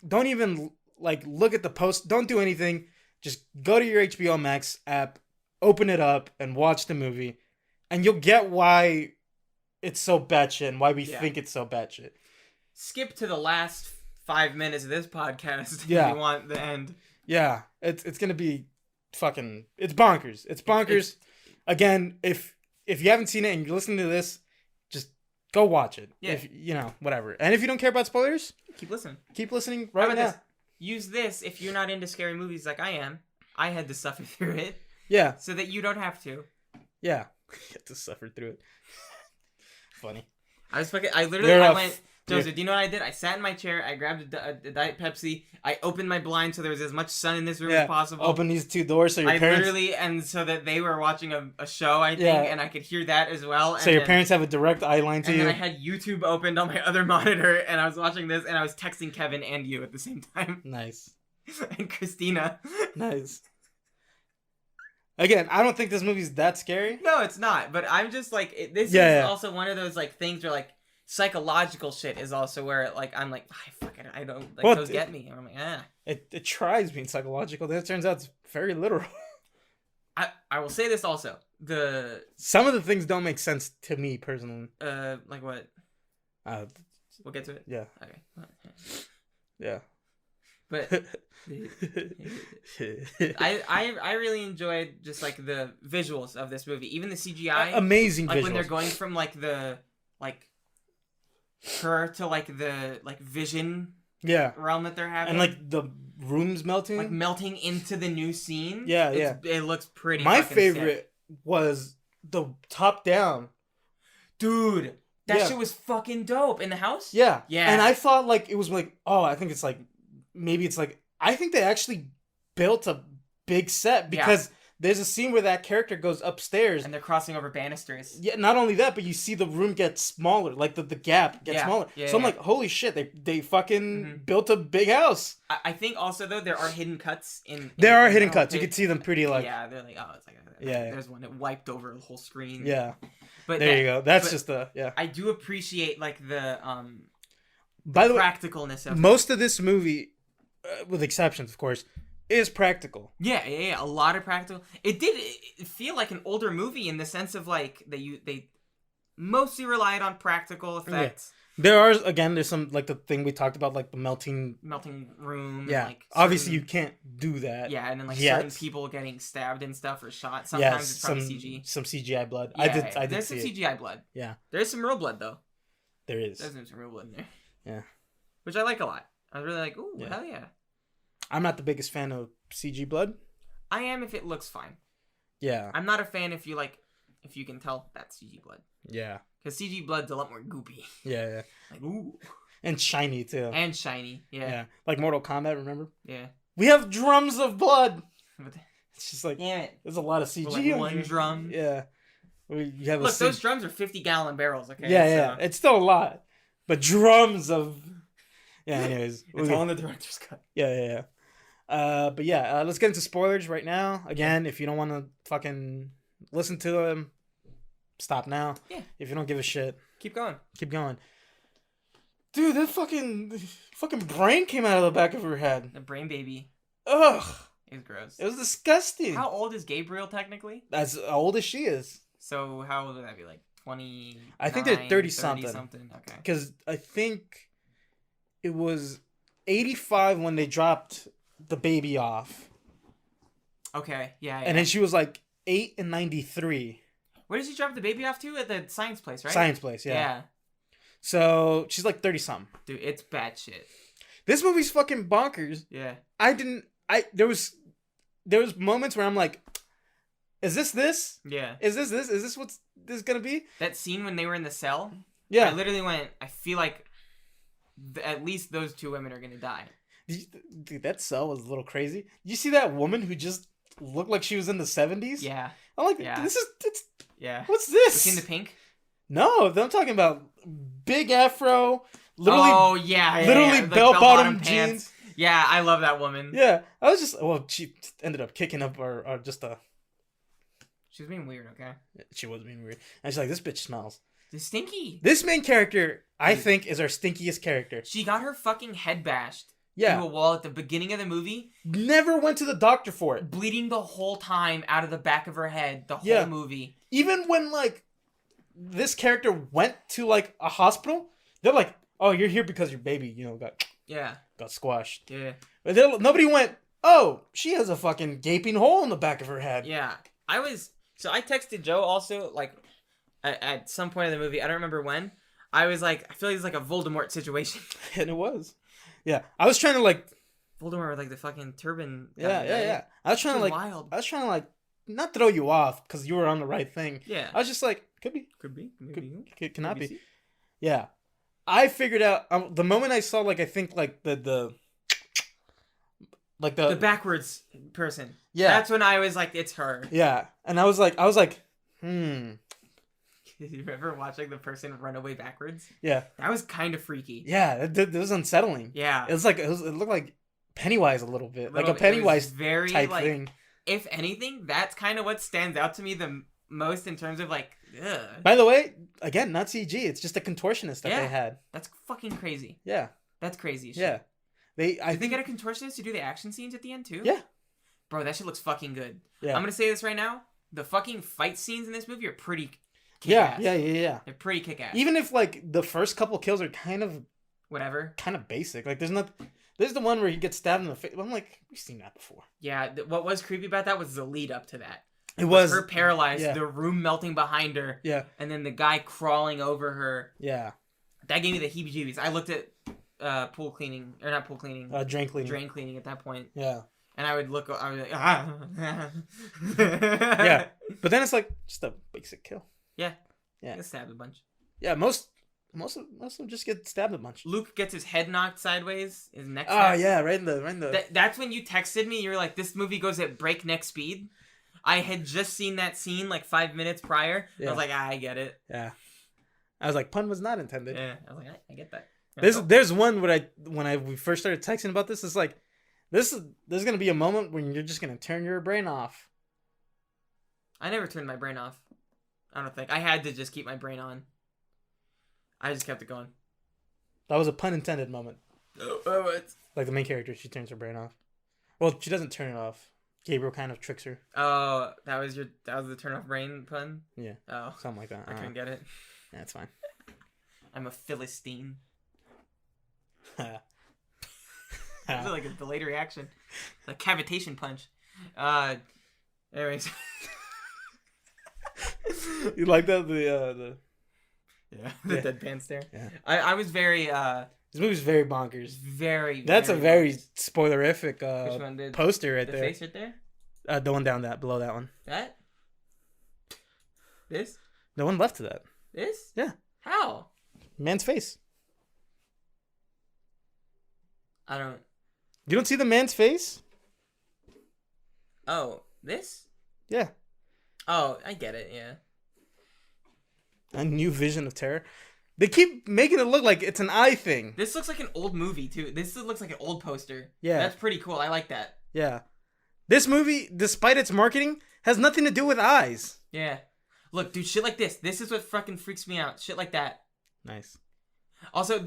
S1: don't even look at the post. Don't do anything. Just go to your HBO Max app, open it up, and watch the movie, and you'll get why it's so batshit and why we think it's so batshit.
S2: Skip to the last 5 minutes of this podcast if you want the end. Yeah,
S1: it's gonna be fucking. It's bonkers. It's bonkers. Again, if you haven't seen it and you're listening to this, just go watch it.
S2: Yeah.
S1: If whatever. And if you don't care about spoilers,
S2: keep listening.
S1: Keep listening right now.
S2: Use this if you're not into scary movies like I am. I had to suffer through it.
S1: Yeah.
S2: So that you don't have to.
S1: Yeah. You have to suffer through it. Funny.
S2: I went. Joseph, do you know what I did? I sat in my chair. I grabbed a Diet Pepsi. I opened my blind so there was as much sun in this room as possible.
S1: Open these 2 doors so your parents...
S2: and so that they were watching a show, I think, and I could hear that as well.
S1: So your parents have a direct eye line to you.
S2: And then I had YouTube opened on my other monitor, and I was watching this, and I was texting Kevin and you at the same time.
S1: Nice.
S2: And Christina.
S1: Nice. Again, I don't think this movie's that scary.
S2: No, it's not. But I'm just like, this is also one of those like things where like psychological shit is also where like I'm like, I don't like those get me. And I'm like,
S1: It tries being psychological, then it turns out it's very literal.
S2: I will say this also.
S1: Some of the things don't make sense to me personally.
S2: Like what? We'll get to it.
S1: Yeah.
S2: Okay.
S1: Yeah.
S2: But I really enjoyed just like the visuals of this movie, even the CGI.
S1: Amazing
S2: like
S1: visuals.
S2: When they're going from like the her to like the like vision realm that they're having,
S1: and like the rooms melting,
S2: like melting into the new scene. It looks pretty.
S1: My favorite was the top down,
S2: dude. That shit was fucking dope in the house.
S1: Yeah. And I thought like it was like, oh, I think it's like maybe it's like I think they actually built a big set because there's a scene where that character goes upstairs
S2: and they're crossing over banisters.
S1: Yeah, not only that, but you see the room get smaller, like the gap gets smaller. So I'm like, holy shit, they fucking built a big house.
S2: I think also though there are hidden cuts in
S1: there are hidden cuts. You can see them pretty like
S2: they're like, oh, it's like there's one that wiped over the whole screen.
S1: Yeah. But there you go. That's just
S2: I do appreciate like the
S1: by the
S2: practicalness of
S1: most of this movie, with exceptions of course, is practical.
S2: Yeah, a lot of practical. It did feel like an older movie in the sense of like they mostly relied on practical effects.
S1: There's some like the thing we talked about, like the melting
S2: room.
S1: Yeah,
S2: like
S1: obviously you can't do that.
S2: Yeah, and then like certain people getting stabbed and stuff or shot. Sometimes it's probably CG.
S1: Some CGI blood.
S2: Yeah,
S1: I did.
S2: There's some CGI blood. Yeah, there's some real blood though.
S1: There is.
S2: There's some real blood in there.
S1: Yeah,
S2: which I like a lot. I was really like, ooh, hell yeah.
S1: I'm not the biggest fan of CG blood.
S2: I am if it looks fine.
S1: Yeah.
S2: I'm not a fan if you can tell that's CG blood.
S1: Yeah.
S2: Because CG blood's a lot more goopy.
S1: Yeah.
S2: Like, ooh.
S1: And shiny, too.
S2: And shiny, yeah.
S1: Like Mortal Kombat, remember?
S2: Yeah.
S1: We have drums of blood! It's just like, there's a lot of CG.
S2: Like one drum.
S1: Yeah.
S2: Look, those drums are 50-gallon barrels, okay?
S1: Yeah. It's still a lot. But drums of... Yeah, anyways.
S2: It's all in the director's cut.
S1: Yeah. But yeah, let's get into spoilers right now. Again, if you don't want to fucking listen to them, stop now. Yeah. If you don't give a shit,
S2: keep going.
S1: Dude, that fucking brain came out of the back of her head.
S2: The brain baby.
S1: Ugh.
S2: It was gross.
S1: It was disgusting.
S2: How old is Gabriel technically?
S1: As old as she is.
S2: So how old would that be? Like 20?
S1: I think they're 30 something.
S2: Okay.
S1: Because I think it was 85 when they dropped the baby off.
S2: Okay, yeah.
S1: And then she was like 8 in 93.
S2: Where did she drop the baby off to? At the science place, right?
S1: Science place, yeah. So she's like 30 something.
S2: Dude, it's bad shit.
S1: This movie's fucking bonkers.
S2: Yeah.
S1: There was moments where I'm like, is this?
S2: Yeah.
S1: Is this what this is gonna be?
S2: That scene when they were in the cell?
S1: Yeah.
S2: I literally went, I feel like at least those two women are gonna die.
S1: Dude, that cell was a little crazy. Did you see that woman who just looked like she was in the 70s?
S2: Yeah.
S1: I'm like,
S2: yeah.
S1: What's this?
S2: You seen the pink?
S1: No, I'm talking about big afro, literally
S2: literally
S1: bell-bottom jeans.
S2: Yeah, I love that woman.
S1: Yeah, I was just, she ended up kicking up or just a...
S2: She was being weird, okay?
S1: She was being weird. And she's like, this bitch smells.
S2: It's stinky.
S1: This main character, I think, is our stinkiest character.
S2: She got her fucking head bashed into a wall at the beginning of the movie.
S1: Never went to the doctor for it.
S2: Bleeding the whole time out of the back of her head, the whole movie.
S1: Even when, like, this character went to, like, a hospital, they're like, oh, you're here because your baby, got squashed.
S2: Yeah.
S1: But nobody went, oh, she has a fucking gaping hole in the back of her head.
S2: Yeah. So I texted Joe also, like, at some point in the movie, I don't remember when, I was like, I feel like it's like a Voldemort situation.
S1: And it was. Yeah. I was trying to, like...
S2: Voldemort with, like, the fucking turban.
S1: Yeah. I was trying to, like...
S2: Wild.
S1: I was trying to, like, not throw you off, because you were on the right thing.
S2: Yeah.
S1: I was just like, could be.
S2: Could be.
S1: Cannot be. Yeah. I figured out the moment I saw like I think like the
S2: backwards person.
S1: Yeah.
S2: That's when I was like, it's her.
S1: Yeah, and I was like, Did
S2: you ever watch like the person run away backwards?
S1: Yeah.
S2: That was kind of freaky.
S1: Yeah, it was unsettling.
S2: Yeah.
S1: It was like it looked like Pennywise a little bit, like a Pennywise
S2: very
S1: type
S2: like,
S1: thing.
S2: If anything, that's kind of what stands out to me the most in terms of like. Ugh.
S1: By the way, again, not CG. It's just a contortionist that they had.
S2: That's fucking crazy.
S1: Yeah.
S2: That's crazy. Shit.
S1: Yeah. Did
S2: they get a contortionist to do the action scenes at the end too?
S1: Yeah.
S2: Bro, that shit looks fucking good.
S1: Yeah.
S2: I'm gonna say this right now. The fucking fight scenes in this movie are pretty kick-ass.
S1: Yeah.
S2: They're pretty kick-ass.
S1: Even if like the first couple kills are kind of basic. Like there's the one where he gets stabbed in the face. I'm like, we've seen that before.
S2: Yeah. What was creepy about that was the lead up to that.
S1: It was
S2: her paralyzed, the room melting behind her.
S1: Yeah.
S2: And then the guy crawling over her.
S1: Yeah.
S2: That gave me the heebie-jeebies. I looked at drain cleaning at that point.
S1: Yeah.
S2: And I would like, ah.
S1: Yeah. But then it's like just a basic kill.
S2: Yeah.
S1: Yeah.
S2: Get stabbed a bunch.
S1: Yeah, most of them just get stabbed a bunch.
S2: Luke gets his head knocked sideways, his neck.
S1: Oh yeah, right in the.
S2: That's when you texted me. You were like, "This movie goes at breakneck speed." I had just seen that scene like 5 minutes prior. Yeah. I was like, I get it.
S1: Yeah. I was like, pun was not intended.
S2: Yeah. I was like, I get that.
S1: There's one when we first started texting about this. It's like, there's gonna be a moment when you're just gonna turn your brain off.
S2: I never turned my brain off. I don't think I had to just keep my brain on. I just kept it going.
S1: That was a pun intended moment.
S2: What?
S1: Like the main character, she turns her brain off. Well, she doesn't turn it off. Gabriel kind of tricks her.
S2: Oh, that was the turn off brain pun?
S1: Yeah.
S2: Oh.
S1: Something like that.
S2: I couldn't get it.
S1: Yeah, it's fine.
S2: I'm a Philistine.
S1: Is
S2: like a delayed reaction. A cavitation punch. Anyways.
S1: You like that? The
S2: deadpan stare.
S1: Yeah.
S2: I was very
S1: this movie's very bonkers. That's
S2: very
S1: a very
S2: bonkers.
S1: spoilerific
S2: Which one did
S1: poster right
S2: the
S1: there.
S2: face right there?
S1: The one down below that one.
S2: That? This?
S1: The one left to that.
S2: This?
S1: Yeah.
S2: How?
S1: Man's face.
S2: I don't.
S1: You don't see the man's face?
S2: Oh, this?
S1: Yeah.
S2: Oh, I get it. Yeah.
S1: A new vision of terror. They keep making it look like it's an eye thing.
S2: This looks like an old movie too. This looks like an old poster.
S1: Yeah.
S2: That's pretty cool. I like that.
S1: Yeah. This movie, despite its marketing, has nothing to do with eyes.
S2: Yeah. Look, dude, shit like this. This is what fucking freaks me out. Shit like that.
S1: Nice.
S2: Also,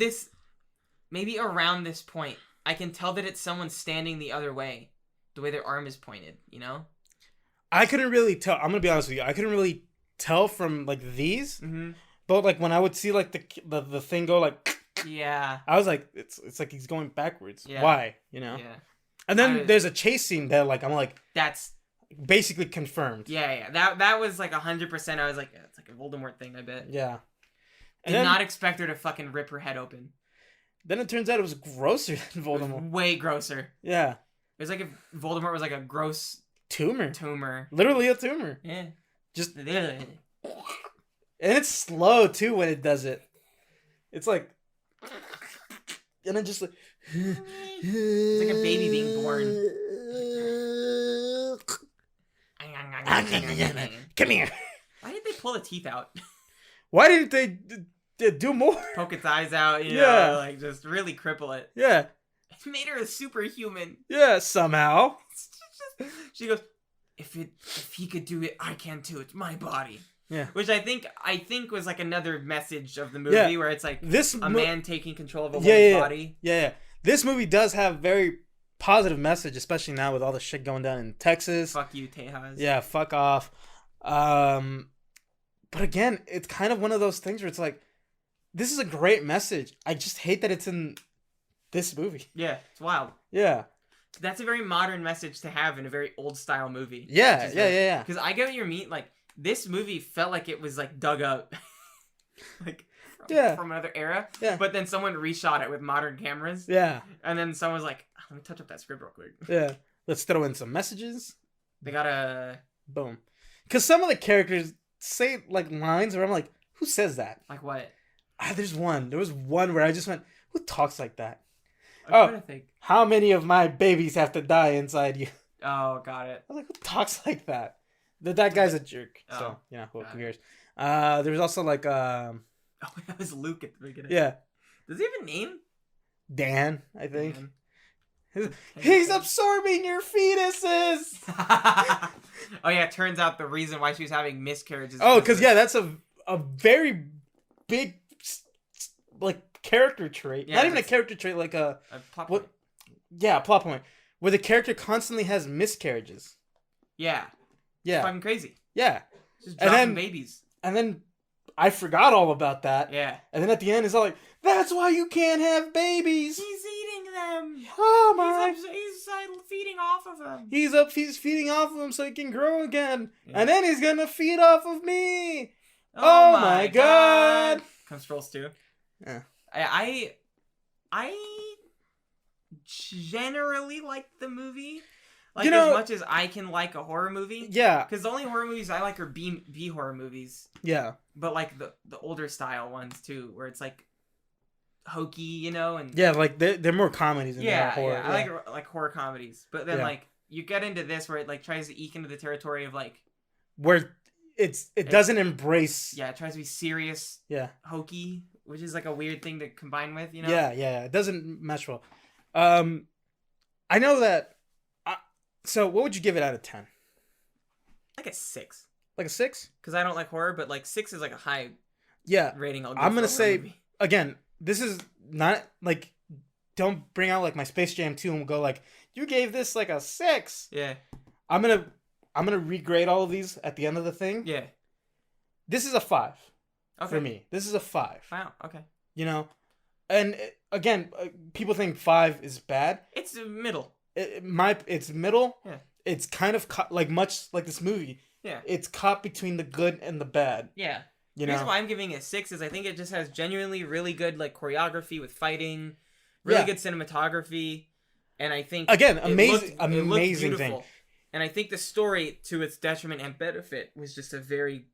S2: maybe around this point, I can tell that it's someone standing the other way. The way their arm is pointed, you know?
S1: I couldn't really tell. I'm going to be honest with you. I couldn't really tell from, like, these.
S2: Mm-hmm.
S1: But, like, when I would see, like, the thing go, like...
S2: Yeah.
S1: I was like, it's like he's going backwards.
S2: Yeah.
S1: Why? You know?
S2: Yeah.
S1: And then there's a chase scene that, like, I'm like...
S2: That's...
S1: basically confirmed.
S2: Yeah. That was, like, 100%. I was like, it's like a Voldemort thing, I bet.
S1: Yeah.
S2: Did not expect her to fucking rip her head open.
S1: Then it turns out it was grosser than Voldemort.
S2: It was way grosser.
S1: Yeah.
S2: It was like if Voldemort was like a gross...
S1: Tumor. Literally a tumor.
S2: Yeah.
S1: Just... And it's slow, too, when it does it. It's like... And then just like...
S2: It's like a baby being born.
S1: Come here.
S2: Why did they pull the teeth out?
S1: Why didn't they do more?
S2: Poke its eyes out, you know, like just really cripple it.
S1: Yeah.
S2: It made her a superhuman.
S1: Yeah, somehow.
S2: She goes, if he could do it, I can too. It's my body.
S1: Yeah.
S2: Which I think was like another message of the movie where it's like man taking control of a woman's body.
S1: Yeah. This movie does have very positive message, especially now with all the shit going down in Texas.
S2: Fuck you, Tejas.
S1: Yeah, fuck off. But again, it's kind of one of those things where it's like, this is a great message. I just hate that it's in this movie.
S2: Yeah, it's wild.
S1: Yeah.
S2: That's a very modern message to have in a very old style movie.
S1: Yeah.
S2: Because I get what you mean. Like, this movie felt like it was like dug up. Like, from another era.
S1: Yeah.
S2: But then someone reshot it with modern cameras.
S1: Yeah.
S2: And then someone was like, let me touch up that script real quick.
S1: Yeah. Let's throw in some messages.
S2: They gotta...
S1: Boom. Because some of the characters say, like, lines where I'm like, who says that?
S2: Like what?
S1: There's one. There was one where I just went, "Who talks like that?"
S2: I'm trying to think.
S1: How many of my babies have to die inside you?
S2: Oh, got it.
S1: I was like, "Who talks like that?" That guy's a jerk. So who cares? There was also like
S2: Oh, that was Luke at the beginning.
S1: Yeah.
S2: Does he have a name?
S1: Dan, I think.
S2: Dan.
S1: He's absorbing your fetuses.
S2: Oh yeah, it turns out the reason why she was having miscarriages.
S1: Oh, because that's a very big like character trait.
S2: Yeah,
S1: Not even a character trait, like a
S2: plot point.
S1: Yeah, a plot point where the character constantly has miscarriages.
S2: Yeah.
S1: Yeah.
S2: It's fucking crazy.
S1: Yeah.
S2: Just dropping babies.
S1: And then I forgot all about that.
S2: Yeah.
S1: And then at the end, it's all like, "That's why you can't have babies.
S2: He's eating them.
S1: Oh my!
S2: He's feeding off of them.
S1: He's feeding off of them so he can grow again, and then he's gonna feed off of me.
S2: Oh
S1: my god!
S2: Comes Trolls 2.
S1: Yeah.
S2: I generally like the movie. Like,
S1: as
S2: much as I can like a horror movie.
S1: Yeah.
S2: Because the only horror movies I like are B horror movies.
S1: Yeah.
S2: But like the older style ones too, where it's like hokey, and
S1: yeah, like they're more comedies than horror.
S2: Yeah, I like horror comedies. But then like you get into this where it like tries to eke into the territory of like
S1: where it doesn't embrace.
S2: Yeah, it tries to be serious.
S1: Yeah.
S2: Hokey, which is like a weird thing to combine with,
S1: Yeah, it doesn't mesh well. I know that. So, what would you give it out of 10?
S2: Like a 6.
S1: Like a 6?
S2: Because I don't like horror, but like 6 is like a high rating.
S1: I'm gonna say again. This is not like, don't bring out like my Space Jam 2 and go like, you gave this like a 6.
S2: Yeah.
S1: I'm gonna regrade all of these at the end of the thing.
S2: Yeah. This
S1: is a 5 for me. This is a 5.
S2: Wow. Okay.
S1: And again, people think 5 is bad.
S2: It's middle.
S1: It's middle.
S2: Yeah.
S1: It's kind of much like this movie.
S2: Yeah.
S1: It's caught between the good and the bad.
S2: Yeah. The reason why I'm giving it a 6 is I think it just has genuinely really good like choreography with fighting, really good cinematography, and I think
S1: again
S2: amazing
S1: thing.
S2: And I think the story, to its detriment and benefit, was just a very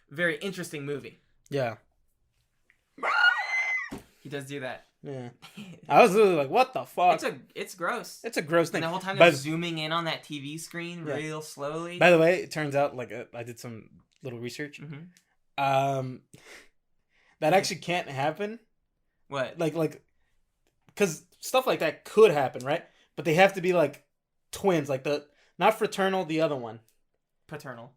S2: very interesting movie.
S1: Yeah.
S2: He does do that.
S1: Yeah. I was literally like, what the fuck?
S2: It's gross.
S1: It's a gross thing.
S2: And the whole time they're zooming in on that TV screen real slowly.
S1: By the way, it turns out, like, I did some little research.
S2: Mm-hmm.
S1: That actually can't happen.
S2: What?
S1: Like, because stuff like that could happen, right? But they have to be, like, twins. Like, not fraternal, the other one.
S2: Paternal.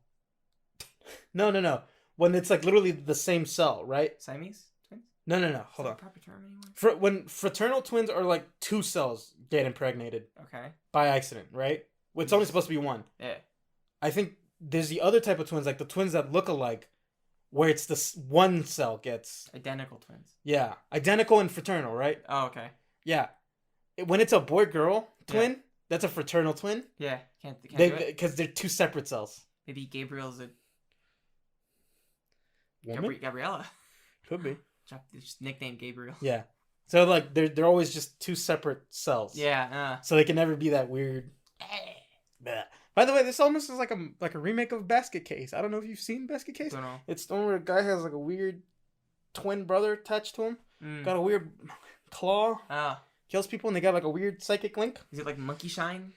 S1: No. When it's, like, literally the same cell, right?
S2: Siamese twins?
S1: No. Hold on.
S2: Proper term anymore?
S1: When fraternal twins are, like, 2 cells get impregnated.
S2: Okay.
S1: By accident, right? It's only supposed to be 1.
S2: Yeah.
S1: I think there's the other type of twins, like the twins that look alike, where it's this one cell gets...
S2: Identical twins.
S1: Yeah. Identical and fraternal, right?
S2: Oh, okay.
S1: Yeah. When it's a boy-girl twin, that's a fraternal twin.
S2: Yeah. Can't do it?
S1: Because they're 2 separate cells.
S2: Maybe Gabriel's a...
S1: Woman?
S2: Gabriella.
S1: Could be.
S2: Just nickname Gabriel.
S1: Yeah. So, like, they're always just 2 separate cells.
S2: Yeah.
S1: So they can never be that weird... By the way, this almost is like a remake of Basket Case. I don't know if you've seen Basket Case.
S2: Don't know.
S1: It's the one where a guy has like a weird twin brother attached to him. Got a weird claw.
S2: Ah.
S1: Kills people and they got like a weird psychic link.
S2: Is it like Monkey Shine?